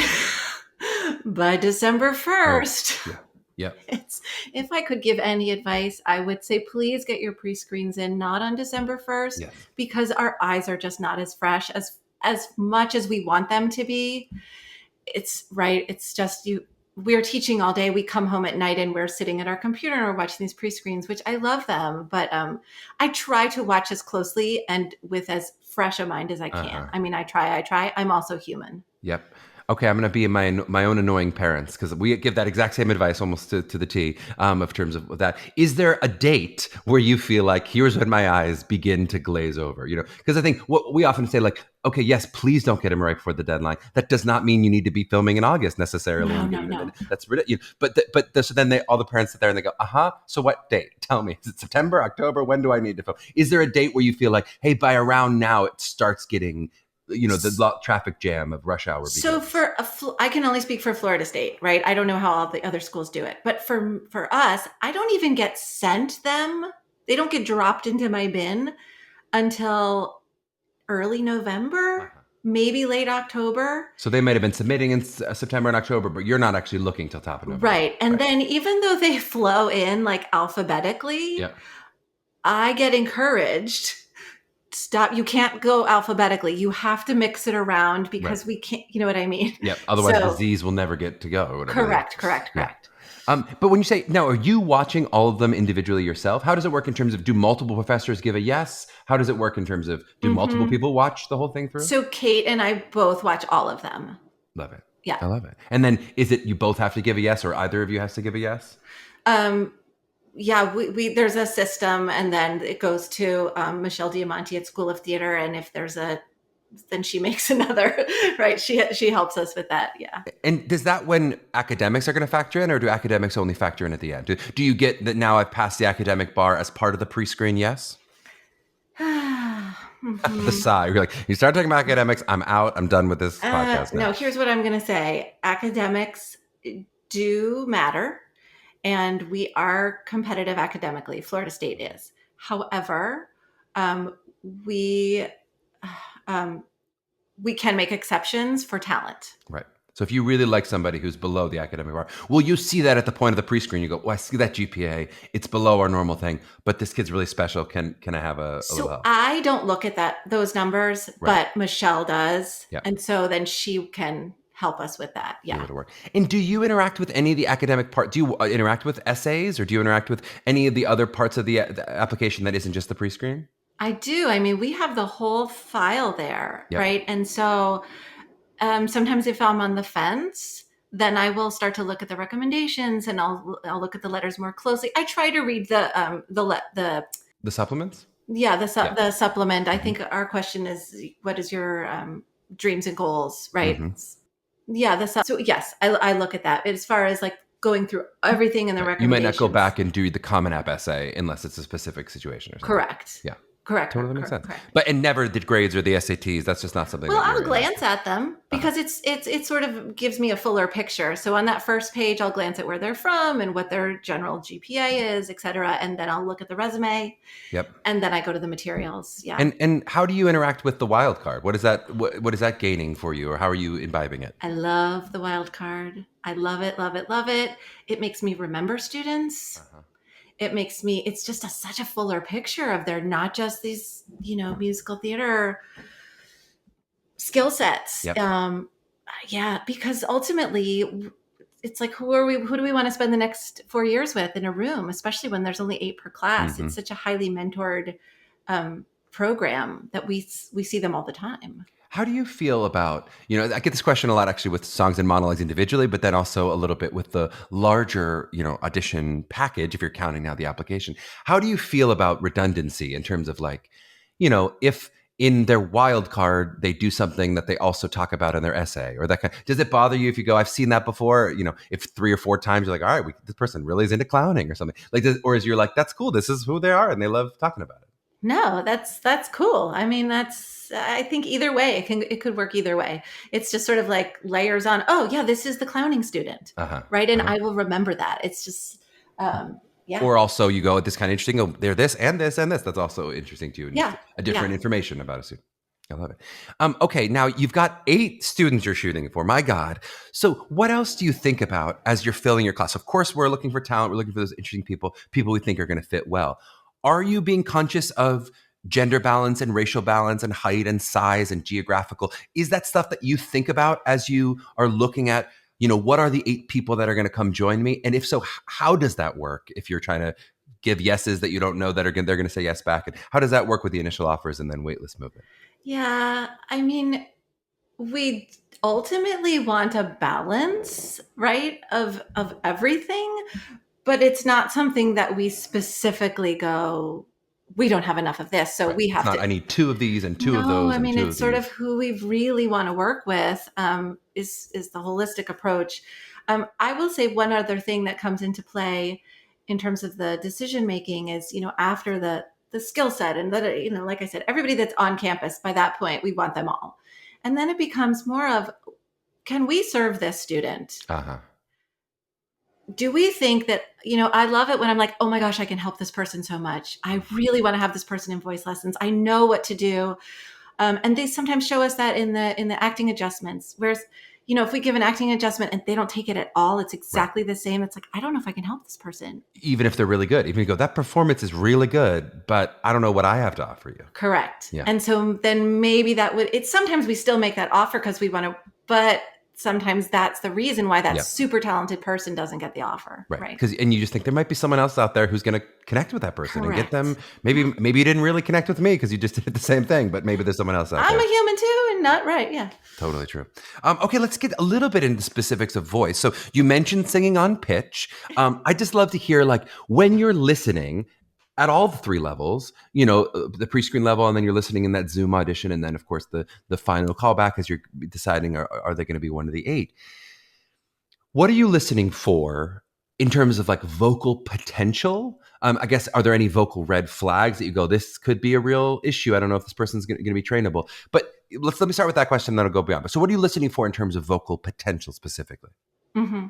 by December 1st, if I could give any advice, I would say, please get your pre-screens in, not on December 1st, because our eyes are just not as fresh as much as we want them to be. It's right. It's just we're teaching all day. We come home at night and we're sitting at our computer and we're watching these pre-screens, which I love them, but I try to watch as closely and with as fresh a mind as I can. I mean, I try. I'm also human. Yep. Okay, I'm going to be my own annoying parents, because we give that exact same advice almost to the T of terms of that. Is there a date where you feel like, here's when my eyes begin to glaze over? Because I think what we often say, like, okay, yes, please don't get them right before the deadline. That does not mean you need to be filming in August necessarily. No. That's ridiculous. So then all the parents sit there and they go, so what date? Tell me. Is it September, October? When do I need to film? Is there a date where you feel like, hey, by around now it starts getting, the traffic jam of rush hour begins? So I can only speak for Florida State, right? I don't know how all the other schools do it, but for us, I don't even get sent them. They don't get dropped into my bin until early November, maybe late October. So they might have been submitting in September and October, but you're not actually looking till top of November. Right. And then even though they flow in like alphabetically, I get encouraged. Stop. You can't go alphabetically. You have to mix it around because we can't, you know what I mean? Yep. Otherwise the Z's will never get to go. Or whatever. Correct. But when you say, now, are you watching all of them individually yourself? How does it work in terms of, do multiple professors give a yes? How does it work in terms of, do multiple people watch the whole thing through? So Kate and I both watch all of them. Love it. Yeah. I love it. And then is it you both have to give a yes, or either of you has to give a yes? Yeah, we there's a system, and then it goes to Michelle Diamanti at School of Theater, and if there's then she makes another, right? She helps us with that. Yeah. And does that when academics are going to factor in, or do academics only factor in at the end? Do you get that now I've passed the academic bar as part of the pre-screen yes? The sigh. You're like, you start talking about academics, I'm out. I'm done with this podcast now. No, here's what I'm going to say. Academics do matter, and we are competitive academically. Florida State is. However, we can make exceptions for talent. Right. So if you really like somebody who's below the academic bar, well, you see that at the point of the pre-screen. You go, well, I see that GPA. It's below our normal thing, but this kid's really special. Can I have a little help? I don't look at those numbers, Right. but Michelle does. Yep. And so then she can help us with that. Yeah. Work. And do you interact with any of the academic part? Do you interact with essays, or do you interact with any of the other parts of the application that isn't just the pre-screen? I do. I mean, we have the whole file there, Yep. right? And so sometimes if I'm on the fence, then I will start to look at the recommendations, and I'll look at the letters more closely. I try to read the supplements. Yeah, the supplement. I think our question is, what is your dreams and goals, right? Yeah, so yes, I look at that as far as like going through everything in the recommendations. You might not go back and do the Common App essay unless it's a specific situation or something. Correct. Yeah. Correct. Totally makes sense. Correct. But and never the grades or the SATs. That's just not something. Well, I'll glance at them because it sort of gives me a fuller picture. So on that first page, I'll glance at where they're from and what their general GPA is, et cetera. And then I'll look at the resume. Yep. And then I go to the materials. Yeah. And how do you interact with the wild card? What is that? What is that gaining for you, or how are you imbibing it? I love the wild card. I love it, love it, love it. It makes me remember students. It's just such a fuller picture of they're not just these, musical theater skill sets. Yep. Yeah, because ultimately it's like, who do we want to spend the next 4 years with in a room, especially when there's only 8 per class. It's such a highly mentored program that we see them all the time. How do you feel about, I get this question a lot actually with songs and monologues individually, but then also a little bit with the larger, audition package, if you're counting now the application. How do you feel about redundancy in terms of like, if in their wild card, they do something that they also talk about in their essay or that kind does it bother you if you go, I've seen that before, if 3 or 4 times you're like, all right, this person really is into clowning or something like this, or is you're like, that's cool. This is who they are. And they love talking about it. No, that's cool. I mean, I think either way, it could work either way. It's just sort of like layers on, oh yeah, this is the clowning student. Right. And I will remember that. It's just, yeah. Or also you go, this kind of interesting. Oh, they're this and this and this. That's also interesting to you. Yeah. A different information about a student. I love it. Okay. Now you've got 8 students you're shooting for. My God. So what else do you think about as you're filling your class? Of course, we're looking for talent. We're looking for those interesting people we think are going to fit well. Are you being conscious of gender balance and racial balance and height and size and geographical? Is that stuff that you think about as you are looking at, what are the 8 people that are going to come join me? And if so, how does that work if you're trying to give yeses that you don't know that they're going to say yes back? And how does that work with the initial offers and then waitlist movement? Yeah, I mean, we ultimately want a balance, right, of everything. But it's not something that we specifically go, we don't have enough of this, so we have to. I need 2 of these and 2 of those. I mean, it's sort of who we really want to work with is the holistic approach. I will say one other thing that comes into play in terms of the decision making is, after the skill set and that, like I said, everybody that's on campus, by that point, we want them all. And then it becomes more of, can we serve this student? Do we think that, I love it when I'm like, oh my gosh, I can help this person so much. I really want to have this person in voice lessons. I know what to do. And they sometimes show us that in the acting adjustments. Whereas, if we give an acting adjustment and they don't take it at all, it's exactly the same. It's like, I don't know if I can help this person. Even if they're really good. Even if you go, that performance is really good, but I don't know what I have to offer you. Correct. Yeah. And so then maybe sometimes we still make that offer because we want to, but sometimes that's the reason why that Yep. super talented person doesn't get the offer. Right. And you just think there might be someone else out there who's going to connect with that person and get Correct. them. Maybe you didn't really connect with me because you just did the same thing, but maybe there's someone else out there. I'm a human too, and not right. Yeah. Totally true. Okay, let's get a little bit into specifics of voice. So you mentioned singing on pitch. I'd just love to hear, like, when you're listening at all the three levels, the pre-screen level, and then you're listening in that Zoom audition, and then of course the final callback as you're deciding are they going to be one of the 8. What are you listening for in terms of like vocal potential? I guess, are there any vocal red flags that you go, this could be a real issue? I don't know if this person's going to be trainable. But let me start with that question, then I'll go beyond. So what are you listening for in terms of vocal potential specifically? Mm-hmm.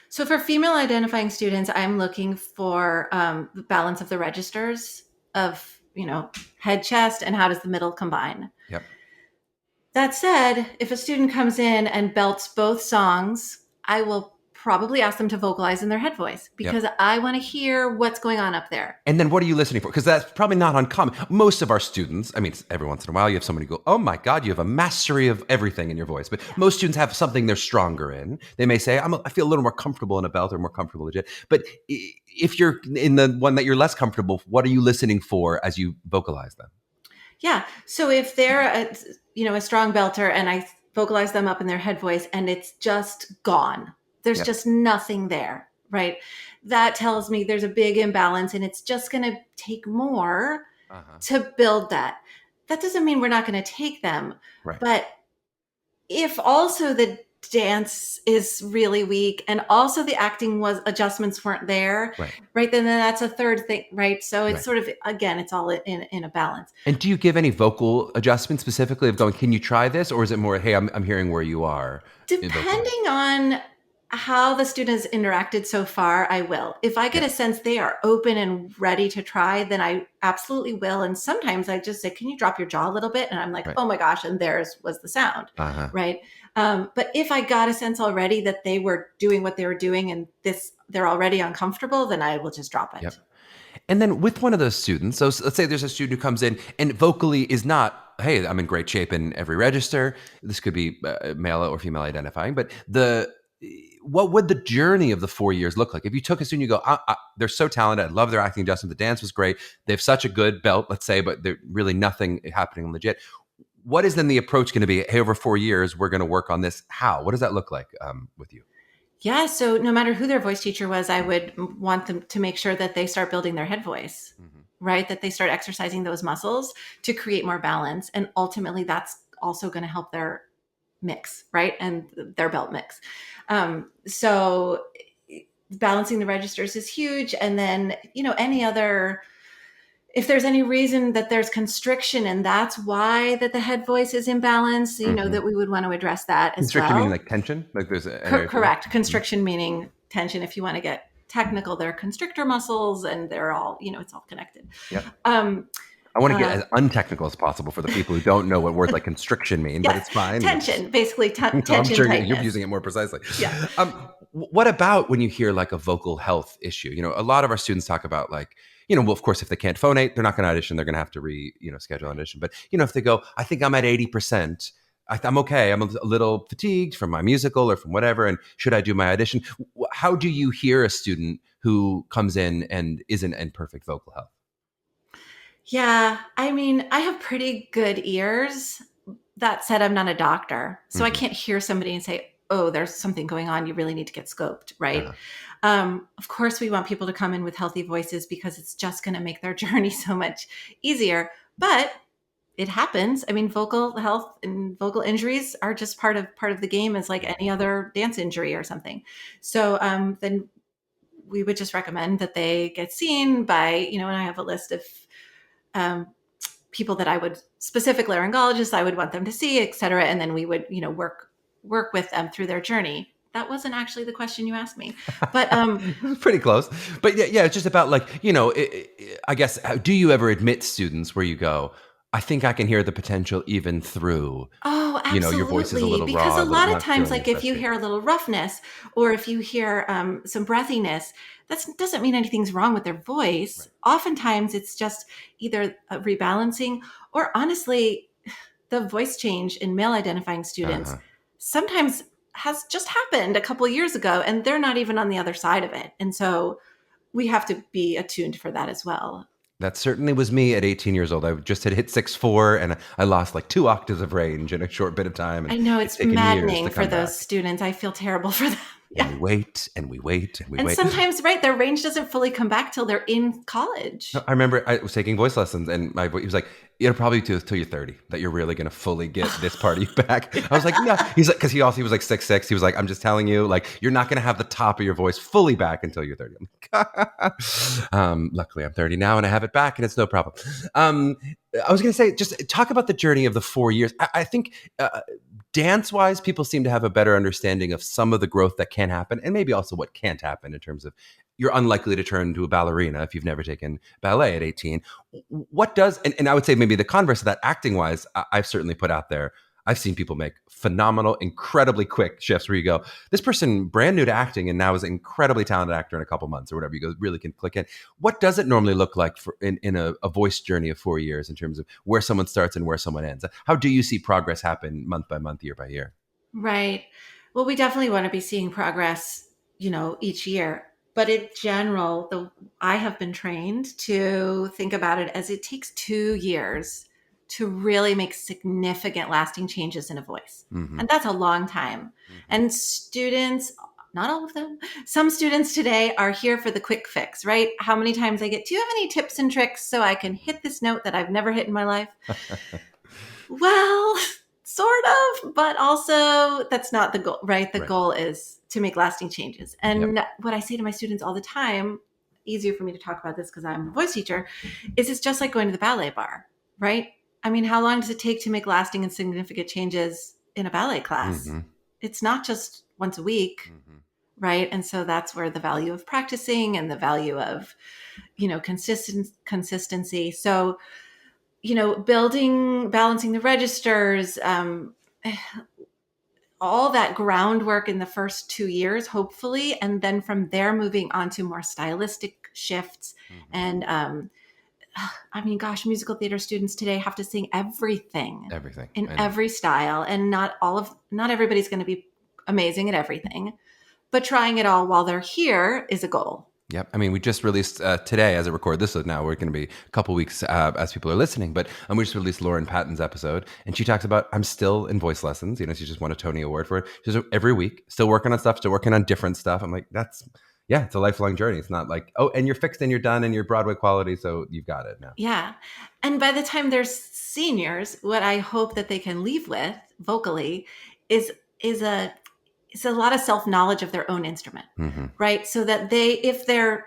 So for female identifying students, I'm looking for the balance of the registers of, head, chest, and how does the middle combine? Yep. That said, if a student comes in and belts both songs, I will probably ask them to vocalize in their head voice because I want to hear what's going on up there. And then what are you listening for? Because that's probably not uncommon. Most of our students, I mean, every once in a while you have somebody go, oh my God, you have a mastery of everything in your voice. But most students have something they're stronger in. They may say, I feel a little more comfortable in a belt or more comfortable legit. But if you're in the one that you're less comfortable, what are you listening for as you vocalize them? Yeah. So if they're a strong belter and I vocalize them up in their head voice and it's just gone, there's just nothing there, right? That tells me there's a big imbalance and it's just going to take more to build that. That doesn't mean we're not going to take them. Right. But if also the dance is really weak and also the acting adjustments weren't there, right? Then that's a third thing, right? So it's sort of, again, it's all in a balance. And do you give any vocal adjustments specifically of going, can you try this? Or is it more, hey, I'm hearing where you are? Depending on how the student has interacted so far, I will. If I get a sense they are open and ready to try, then I absolutely will. And sometimes I just say, can you drop your jaw a little bit? And I'm like, oh my gosh, and theirs was the sound, right? But if I got a sense already that they were doing what they were doing and they're already uncomfortable, then I will just drop it. Yep. And then with one of those students, so let's say there's a student who comes in and vocally is not, hey, I'm in great shape in every register. This could be male or female identifying, but what would the journey of the 4 years look like? If you took a student, you go, they're so talented. I love their acting adjustment. The dance was great. They have such a good belt, let's say, but there's really nothing happening legit. What is then the approach going to be? Hey, over 4 years, we're going to work on this. How? What does that look like with you? Yeah. So no matter who their voice teacher was, I would want them to make sure that they start building their head voice, right? That they start exercising those muscles to create more balance. And ultimately, that's also going to help their mix, right? And their belt mix. So balancing the registers is huge. And then, if there's any reason that there's constriction and that's why that the head voice is imbalanced, that we would want to address that as well. Constriction meaning like tension? Like there's correct. Constriction meaning tension. If you want to get technical, they're constrictor muscles and they're all, it's all connected. Yep. I want to get as untechnical as possible for the people who don't know what words like constriction mean, but it's fine. Tension, basically tension. I'm sure tightness. you're using it more precisely. Yeah. What about when you hear like a vocal health issue? A lot of our students talk about like, well, of course, if they can't phonate, they're not going to audition. They're going to have to schedule an audition. But, if they go, I think I'm at 80%, I'm okay. I'm a little fatigued from my musical or from whatever. And should I do my audition? How do you hear a student who comes in and isn't in perfect vocal health? Yeah. I mean, I have pretty good ears. That said, I'm not a doctor. So I can't hear somebody and say, oh, there's something going on. You really need to get scoped, right? Of course, we want people to come in with healthy voices because it's just going to make their journey so much easier. But it happens. I mean, vocal health and vocal injuries are just part of the game as like any other dance injury or something. So then we would just recommend that they get seen by, and I have a list of people that I would, specific laryngologists I would want them to see, et cetera. And then we would, work with them through their journey. That wasn't actually the question you asked me, but pretty close. But yeah, it's just about like, I guess, do you ever admit students where you go, I think I can hear the potential even through, absolutely. Your voice is a little raw. Because a lot of times, like if you hear a little roughness or if you hear some breathiness, that doesn't mean anything's wrong with their voice. Right. Oftentimes it's just either a rebalancing or honestly, the voice change in male identifying students. Sometimes has just happened a couple of years ago, and they're not even on the other side of it. And so we have to be attuned for that as well. That certainly was me at 18 years old. I just had hit 6'4", and I lost like 2 octaves of range in a short bit of time. And I know it's it's taken years to maddening for come those back. students. I feel terrible for them. And Yeah. we wait and we wait and we And wait. sometimes, right, their range doesn't fully come back till they're in college. I remember I was taking voice lessons, and he was like, "It'll probably till you're 30 that you're really going to fully get this part of you back." I was like, "No." He's like, because he was like 6'6". He was like, "I'm just telling you, like, you're not going to have the top of your voice fully back until you're 30." I'm like, luckily, I'm 30 now, and I have it back, and it's no problem. I was going to say, just talk about the journey of the 4 years. I think. Dance-wise, people seem to have a better understanding of some of the growth that can happen, and maybe also what can't happen in terms of you're unlikely to turn into a ballerina if you've never taken ballet at 18. What does, and I would say maybe the converse of that, acting-wise, I've certainly put out there, I've seen people make phenomenal, incredibly quick shifts where you go, this person brand new to acting and now is an incredibly talented actor in a couple months or whatever. You go, really can click in. What does it normally look like in a voice journey of 4 years in terms of where someone starts and where someone ends? How do you see progress happen month by month, year by year? Right. Well, we definitely want to be seeing progress, each year. But in general, I have been trained to think about it as it takes 2 years to really make significant lasting changes in a voice. Mm-hmm. And that's a long time. Mm-hmm. And students, not all of them, some students today are here for the quick fix, right? How many times I get, do you have any tips and tricks so I can hit this note that I've never hit in my life? Well, sort of, but also that's not the goal, right? The goal is to make lasting changes. And what I say to my students all the time, easier for me to talk about this because I'm a voice teacher, is it's just like going to the ballet bar, right? I mean, how long does it take to make lasting and significant changes in a ballet class? Mm-hmm. It's not just once a week, right? And so that's where the value of practicing and the value of, consistency. So, balancing the registers, all that groundwork in the first 2 years, hopefully. And then from there, moving on to more stylistic shifts. And, musical theater students today have to sing everything in every style. And not everybody's going to be amazing at everything, but trying it all while they're here is a goal. Yep. I mean, we just released today, as I record this, so now we're going to be a couple weeks as people are listening, but we just released Lauren Patton's episode, and she talks about, I'm still in voice lessons. She just won a Tony Award for it. She's every week, still working on stuff, still working on different stuff. I'm like, it's a lifelong journey. It's not like, oh, and you're fixed and you're done and you're Broadway quality, so you've got it now. Yeah. And by the time they're seniors, what I hope that they can leave with vocally is a lot of self-knowledge of their own instrument, right? So that if they're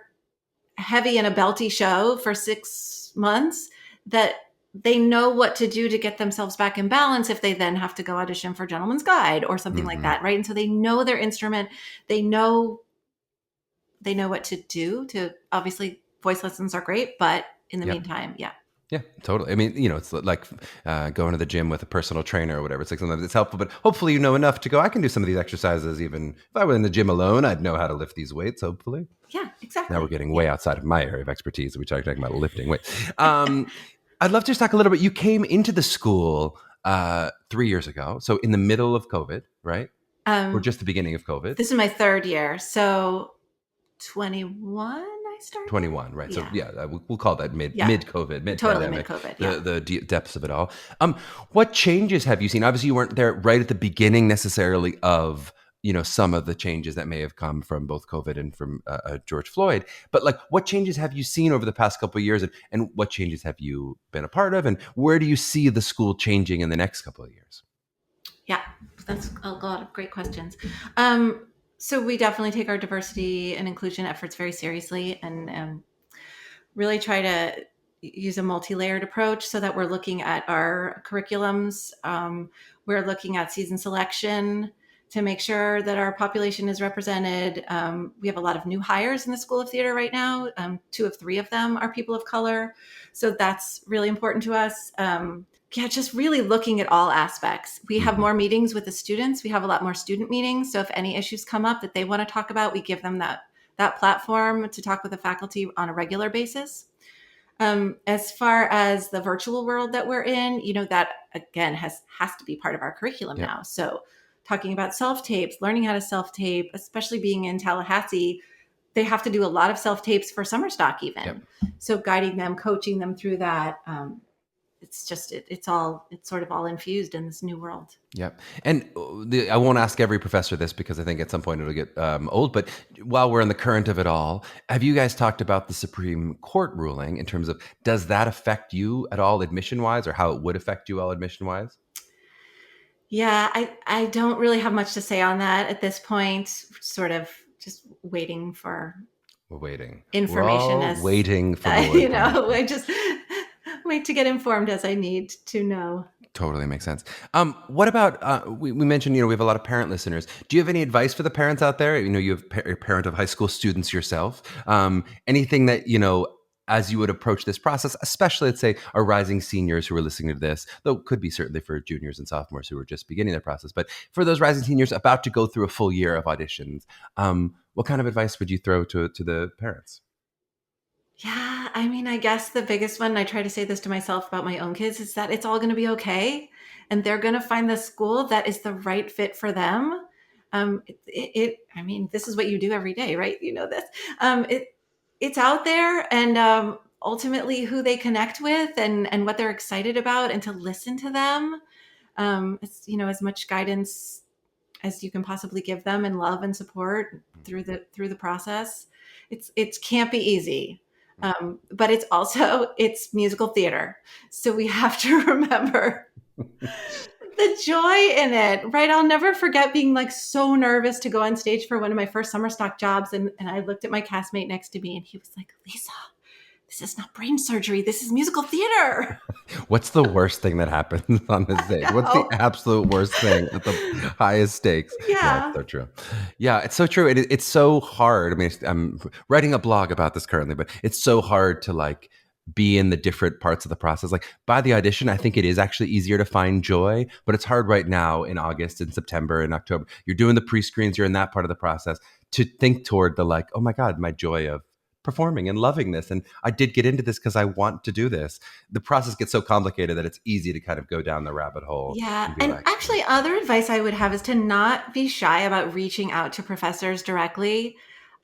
heavy in a belty show for 6 months, that they know what to do to get themselves back in balance if they then have to go audition for Gentleman's Guide or something like that, right? And so they know their instrument, they know what to do to, obviously voice lessons are great, but in the meantime, Yeah, totally. I mean, it's like going to the gym with a personal trainer or whatever. It's like sometimes it's helpful, but hopefully you know enough to go, I can do some of these exercises. Even if I were in the gym alone, I'd know how to lift these weights, hopefully. Yeah, exactly. Now we're getting way outside of my area of expertise. We talking about lifting weights. I'd love to just talk a little bit. You came into the school 3 years ago. So in the middle of COVID, right? Or just the beginning of COVID? This is my third year. So 21, I started. 21, right? So we'll call that mid-COVID, totally mid-pandemic. mid-COVID. The depths of it all. What changes have you seen? Obviously, you weren't there right at the beginning necessarily of some of the changes that may have come from both COVID and from George Floyd. But like, what changes have you seen over the past couple of years, and what changes have you been a part of, and where do you see the school changing in the next couple of years? Yeah, that's a lot of great questions. So we definitely take our diversity and inclusion efforts very seriously, and really try to use a multi-layered approach so that we're looking at our curriculums. We're looking at season selection to make sure that our population is represented. We have a lot of new hires in the School of Theater right now. 2 of 3 of them are people of color. So that's really important to us. Just really looking at all aspects. We have more meetings with the students. We have a lot more student meetings. So if any issues come up that they want to talk about, we give them that platform to talk with the faculty on a regular basis. As far as the virtual world that we're in, that again has to be part of our curriculum now. So talking about self-tapes, learning how to self-tape, especially being in Tallahassee. They have to do a lot of self-tapes for summer stock even. Yep. So guiding them, coaching them through that. It's just, it's sort of all infused in this new world. Yep. And I won't ask every professor this because I think at some point it'll get old, but while we're in the current of it all, have you guys talked about the Supreme Court ruling in terms of, does that affect you at all admission-wise, or how it would affect you all admission-wise? Yeah, I don't really have much to say on that at this point. Sort of just waiting for We're waiting. information We're all as waiting for more you information. know, I just wait to get informed as I need to know. Totally makes sense. What about, we mentioned, we have a lot of parent listeners. Do you have any advice for the parents out there? You're a parent of high school students yourself. Anything that, as you would approach this process, especially, let's say, our rising seniors who are listening to this, though it could be certainly for juniors and sophomores who are just beginning their process, but for those rising seniors about to go through a full year of auditions, what kind of advice would you throw to the parents? Yeah, I mean, I guess the biggest one, I try to say this to myself about my own kids, is that it's all going to be okay. And they're going to find the school that is the right fit for them. I mean, this is what you do every day, right? You know this. It's out there, and ultimately who they connect with and what they're excited about, and to listen to them. It's, as much guidance as you can possibly give them, and love and support through the process. It can't be easy. But it's musical theater. So we have to remember the joy in it, right? I'll never forget being like so nervous to go on stage for one of my first summer stock jobs. And I looked at my castmate next to me and he was like, Lisa, this is not brain surgery. This is musical theater. What's the worst thing that happens on this stage? What's the absolute worst thing at the highest stakes? Yeah. It's so true. Yeah, it's so true. It's so hard. I mean, I'm writing a blog about this currently, but it's so hard to be in the different parts of the process. Like by the audition, I think it is actually easier to find joy, but it's hard right now in August and September and October. You're doing the pre-screens, you're in that part of the process to think toward the oh my God, my joy of performing and loving this. And I did get into this because I want to do this. The process gets so complicated that it's easy to kind of go down the rabbit hole. Yeah. And actually, other advice I would have is to not be shy about reaching out to professors directly.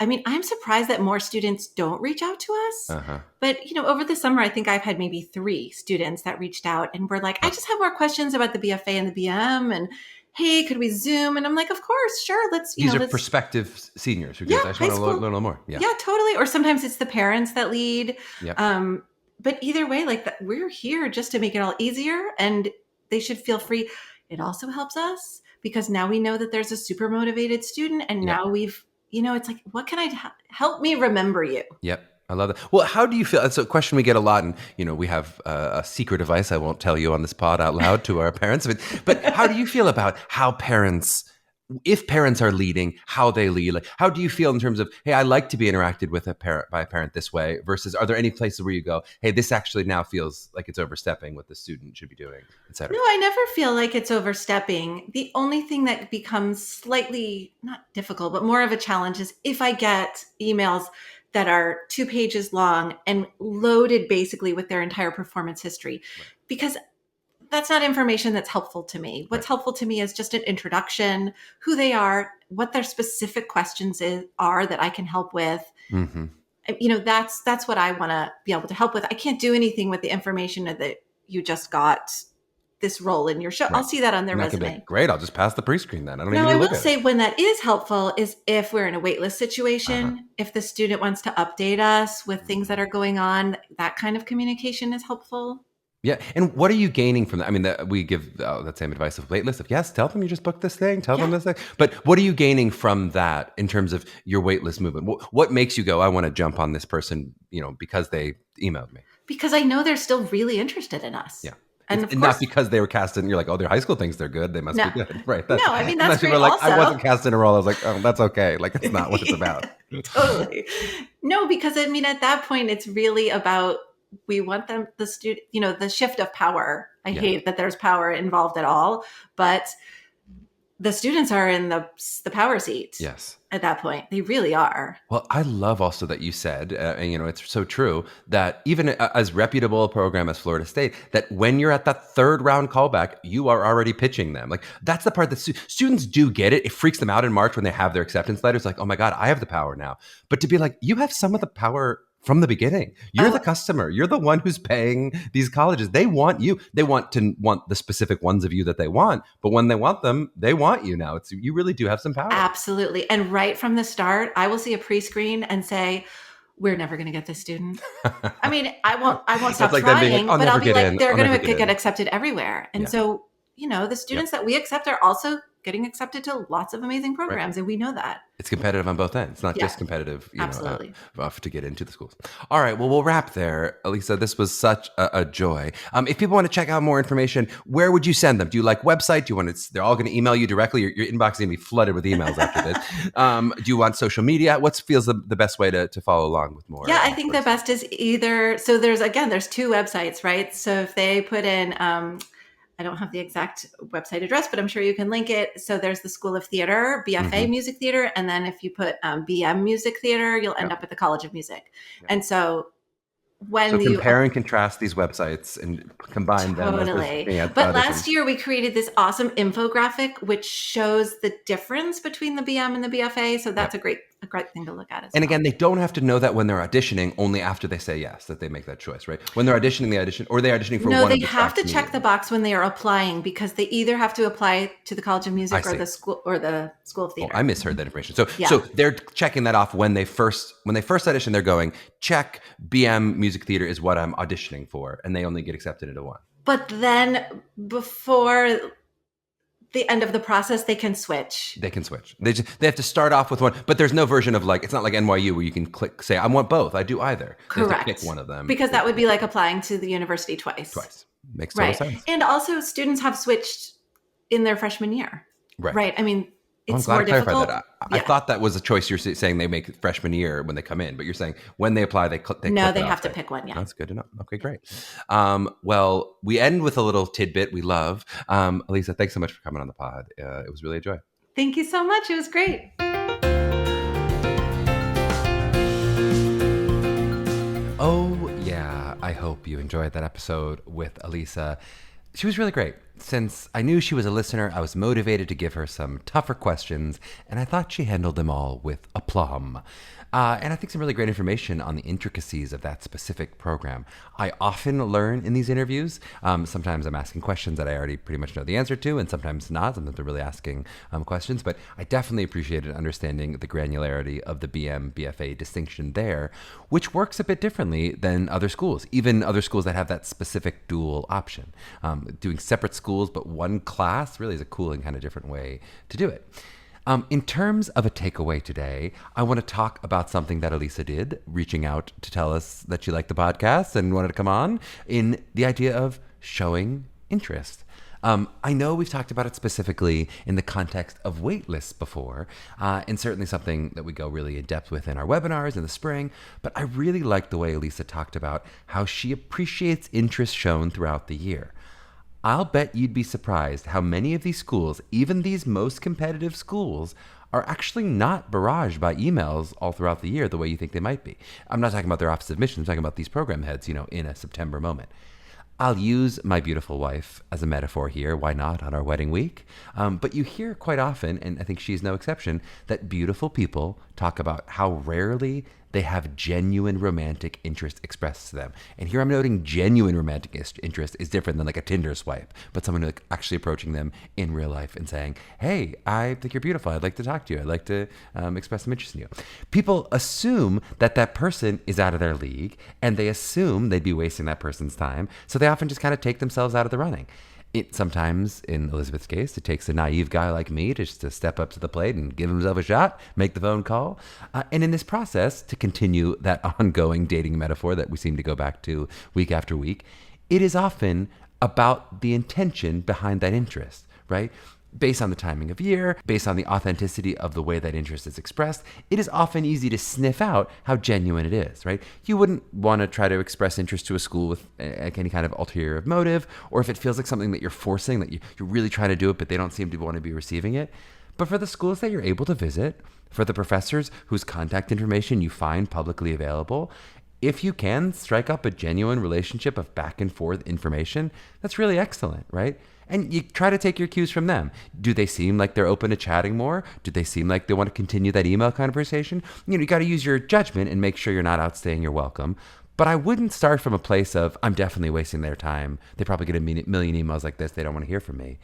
I mean, I'm surprised that more students don't reach out to us. Uh-huh. But, over the summer, I think I've had maybe 3 students that reached out and were like, I just have more questions about the BFA and the BM. And hey, could we Zoom? And I'm like, of course, sure. These are prospective seniors who just, I just want to learn a little more. Yeah, totally. Or sometimes it's the parents that lead. Yep. But either way, we're here just to make it all easier, and they should feel free. It also helps us because now we know that there's a super motivated student, and now we've, it's like, what can I help me remember you? Yep. I love that. Well, how do you feel? It's a question we get a lot, and we have a secret advice I won't tell you on this pod out loud to our parents. But how do you feel about how if parents are leading, how they lead? Like, how do you feel in terms of, hey, I like to be interacted with by a parent this way, versus are there any places where you go, hey, this actually now feels like it's overstepping what the student should be doing, et cetera? No, I never feel like it's overstepping. The only thing that becomes slightly, not difficult, but more of a challenge is if I get emails that are 2 pages long and loaded basically with their entire performance history, because that's not information that's helpful to me. What's helpful to me is just an introduction, who they are, what their specific questions are that I can help with. Mm-hmm. That's what I want to be able to help with. I can't do anything with the information that you just got this role in your show. I'll see that on their resume. Great. I'll just pass the pre-screen then. I don't now, even I look will at say it. when that is helpful is if we're in a waitlist situation, if the student wants to update us with things that are going on, that kind of communication is helpful. Yeah. And what are you gaining from that? I mean, we give that same advice of waitlist of, yes, tell them you just booked this thing, tell them this thing. But what are you gaining from that in terms of your waitlist movement? What makes you go, I want to jump on this person, because they emailed me? Because I know they're still really interested in us. Yeah. And of course, not because they were cast in, you're like, oh, their high school thinks they're good, they must be good. Right. I mean, that's great like, also. I wasn't cast in a role. I was like, oh, that's okay. Like, it's not what it's about. Totally. No, because I mean, at that point, it's really about, we want them, the student, the shift of power. I hate that there's power involved at all, but the students are in the power seat. Yes. At that point, they really are. Well, I love also that you said, and it's so true, that even as reputable a program as Florida State, that when you're at that third round callback, you are already pitching them. Like, that's the part that students do get it. It freaks them out in March when they have their acceptance letters. Like, oh my God, I have the power now. But to be like, you have some of the power from the beginning. You're the customer. You're the one who's paying these colleges. They want you. They want the specific ones of you that they want. But when they want them, they want you now. You really do have some power. Absolutely. And right from the start, I will see a pre-screen and say, we're never going to get this student. I mean, I won't stop like trying, but I'll be like, they're going to get get accepted everywhere. And so, the students that we accept are also getting accepted to lots of amazing programs. And we know that. It's competitive on both ends. It's not just competitive, Absolutely. To get into the schools. All right. Well, we'll wrap there. Alisa, this was such a joy. If people want to check out more information, where would you send them? Do you like website? Do you want to, they're all going to email you directly? Your inbox is going to be flooded with emails after this. Do you want social media? What feels the best way to follow along with more? Yeah, I think the best is either, so there's two websites, right? So if they put in, I don't have the exact website address, but I'm sure you can link it. So there's the School of Theater, BFA Music Theater. And then if you put BM Music Theater, you'll end up at the College of Music. And so compare and contrast these websites and combine them. But last year we created this awesome infographic, which shows the difference between the BM and the BFA. So that's a great thing to look at. Again, they don't have to know that when they're auditioning, only after they say yes, that they make that choice, right? When they're auditioning, they audition, or they auditioning for one of the No, they have to check the box when they are applying, because they either have to apply to the College of Music or the School of Theater. Oh, I misheard that information. So they're checking that off when they first audition. They're going, check BM Music Theater is what I'm auditioning for, and they only get accepted into one. But then before the end of the process, they can switch. They have to start off with one, but there's no version of it's not like NYU where you can say, I want both. I do either. Correct. They have to pick one of them. Because that would be like applying to the university twice. Makes total sense. And also students have switched in their freshman year. Right. I mean, it's more difficult. That. I thought that was a choice you're saying they make freshman year when they come in, but you're saying when they apply, they have to pick one. Yeah. That's good to know. Okay, great. Well, we end with a little tidbit we love. Alisa, thanks so much for coming on the pod. It was really a joy. Thank you so much. It was great. Oh, yeah. I hope you enjoyed that episode with Alisa. She was really great. Since I knew she was a listener, I was motivated to give her some tougher questions, and I thought she handled them all with aplomb. And I think some really great information on the intricacies of that specific program. I often learn in these interviews. Sometimes I'm asking questions that I already pretty much know the answer to, and sometimes not. Sometimes they're really asking questions. But I definitely appreciated understanding the granularity of the BM, BFA distinction there, which works a bit differently than other schools, even other schools that have that specific dual option. Doing separate schools, but one class really is a cool and kind of different way to do it. In terms of a takeaway today, I want to talk about something that Alisa did, reaching out to tell us that she liked the podcast and wanted to come on, in the idea of showing interest. I know we've talked about it specifically in the context of waitlists before, and certainly something that we go really in depth with in our webinars in the spring, but I really liked the way Alisa talked about how she appreciates interest shown throughout the year. I'll bet you'd be surprised how many of these schools, even these most competitive schools, are actually not barraged by emails all throughout the year the way you think they might be. I'm not talking about their office of admissions, I'm talking about these program heads, in a September moment. I'll use my beautiful wife as a metaphor here. Why not on our wedding week? But you hear quite often, and I think she's no exception, that beautiful people talk about how rarely they have genuine romantic interest expressed to them. And here I'm noting genuine romantic interest is different than like a Tinder swipe, but someone like actually approaching them in real life and saying, hey, I think you're beautiful. I'd like to talk to you. I'd like to express some interest in you. People assume that that person is out of their league, and they assume they'd be wasting that person's time. So they often just kind of take themselves out of the running. Sometimes, in Elizabeth's case, it takes a naive guy like me to just to step up to the plate and give himself a shot, make the phone call. And in this process, to continue that ongoing dating metaphor that we seem to go back to week after week, it is often about the intention behind that interest, right? Based on the timing of year, based on the authenticity of the way that interest is expressed, it is often easy to sniff out how genuine it is, right? You wouldn't want to try to express interest to a school with any kind of ulterior motive, or if it feels like something that you're forcing, that you're really trying to do it, but they don't seem to want to be receiving it. But for the schools that you're able to visit, for the professors whose contact information you find publicly available, if you can strike up a genuine relationship of back and forth information, that's really excellent, right? And you try to take your cues from them. Do they seem like they're open to chatting more? Do they seem like they want to continue that email conversation? You got to use your judgment and make sure you're not outstaying your welcome. But I wouldn't start from a place of, I'm definitely wasting their time. They probably get a million emails like this. They don't want to hear from me.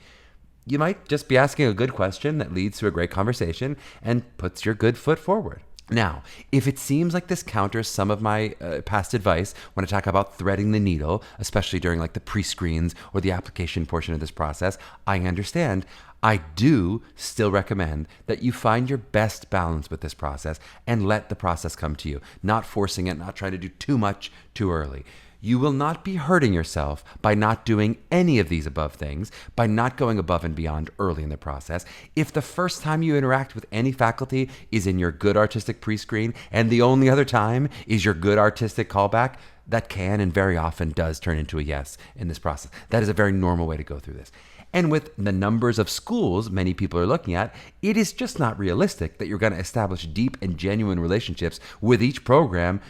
You might just be asking a good question that leads to a great conversation and puts your good foot forward. Now, if it seems like this counters some of my past advice when I talk about threading the needle, especially during like the pre-screens or the application portion of this process, I understand. I do still recommend that you find your best balance with this process and let the process come to you, not forcing it, not trying to do too much too early. You will not be hurting yourself by not doing any of these above things, by not going above and beyond early in the process. If the first time you interact with any faculty is in your good artistic pre-screen and the only other time is your good artistic callback, that can and very often does turn into a yes in this process. That is a very normal way to go through this. And with the numbers of schools many people are looking at, it is just not realistic that you're going to establish deep and genuine relationships with each program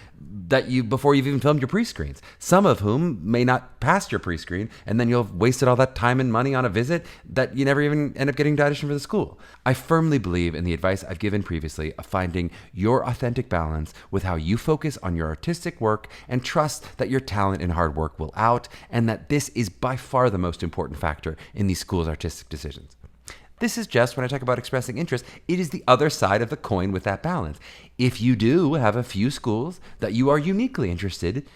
before you've even filmed your pre-screens, some of whom may not pass your pre-screen, and then you'll have wasted all that time and money on a visit that you never even end up getting to audition for the school. I firmly believe in the advice I've given previously of finding your authentic balance with how you focus on your artistic work and trust that your talent and hard work will out, and that this is by far the most important factor in these schools' artistic decisions. This is just when I talk about expressing interest, it is the other side of the coin with that balance. If you do have a few schools that you are uniquely interested,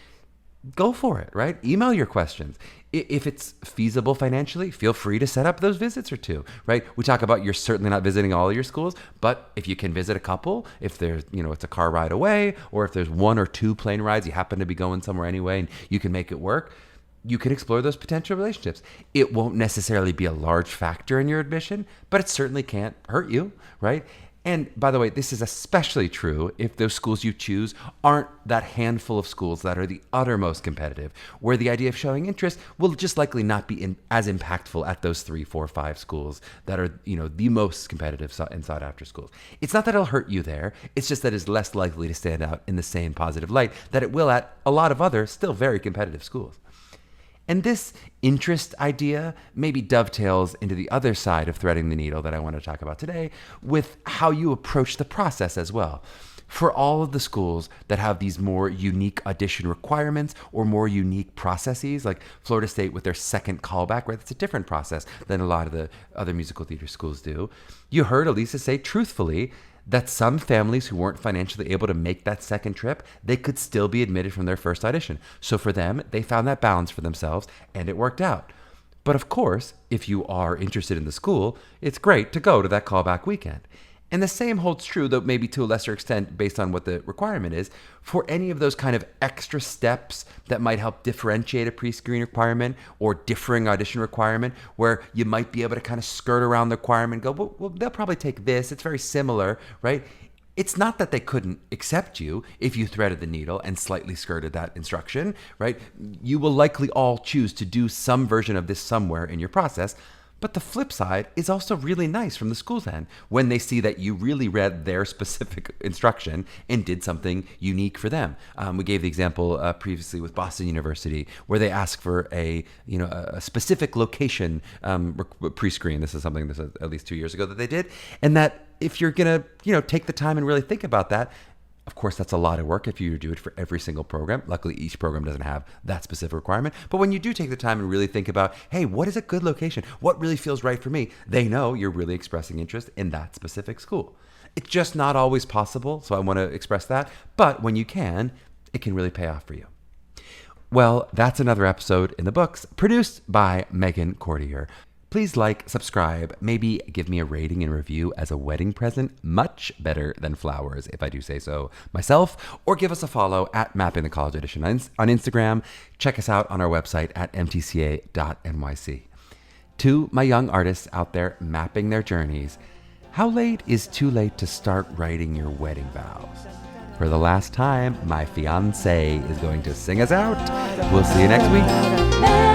go for it, right? Email your questions. If it's feasible financially, feel free to set up those visits or two, right? We talk about you're certainly not visiting all of your schools, but if you can visit a couple, if there's, it's a car ride away, or if there's one or two plane rides, you happen to be going somewhere anyway and you can make it work, you can explore those potential relationships. It won't necessarily be a large factor in your admission, but it certainly can't hurt you, right? And by the way, this is especially true if those schools you choose aren't that handful of schools that are the uttermost competitive, where the idea of showing interest will just likely not be as impactful at those 3, 4, 5 schools that are, the most competitive and sought after schools. It's not that it'll hurt you there. It's just that it's less likely to stand out in the same positive light that it will at a lot of other still very competitive schools. And this interest idea maybe dovetails into the other side of threading the needle that I want to talk about today with how you approach the process as well. For all of the schools that have these more unique audition requirements or more unique processes, like Florida State with their second callback, right? That's a different process than a lot of the other musical theater schools do. You heard Alisa say truthfully that some families who weren't financially able to make that second trip, they could still be admitted from their first audition. So for them, they found that balance for themselves and it worked out. But of course, if you are interested in the school, it's great to go to that callback weekend. And the same holds true, though maybe to a lesser extent based on what the requirement is, for any of those kind of extra steps that might help differentiate a pre-screen requirement or differing audition requirement, where you might be able to kind of skirt around the requirement and go, well, they'll probably take this. It's very similar, right? It's not that they couldn't accept you if you threaded the needle and slightly skirted that instruction, right? You will likely all choose to do some version of this somewhere in your process. But the flip side is also really nice from the school's end when they see that you really read their specific instruction and did something unique for them. We gave the example previously with Boston University where they ask for a specific location pre-screen. This is something this is at least 2 years ago that they did, and that if you're gonna take the time and really think about that. Of course, that's a lot of work if you do it for every single program. Luckily, each program doesn't have that specific requirement. But when you do take the time and really think about, hey, what is a good location? What really feels right for me? They know you're really expressing interest in that specific school. It's just not always possible, so I want to express that. But when you can, it can really pay off for you. Well, that's another episode in the books produced by Meghan Cordier. Please like, subscribe, maybe give me a rating and review as a wedding present. Much better than flowers, if I do say so myself. Or give us a follow at Mapping the College Audition on Instagram. Check us out on our website at mtca.nyc. To my young artists out there mapping their journeys, how late is too late to start writing your wedding vows? For the last time, my fiancé is going to sing us out. We'll see you next week.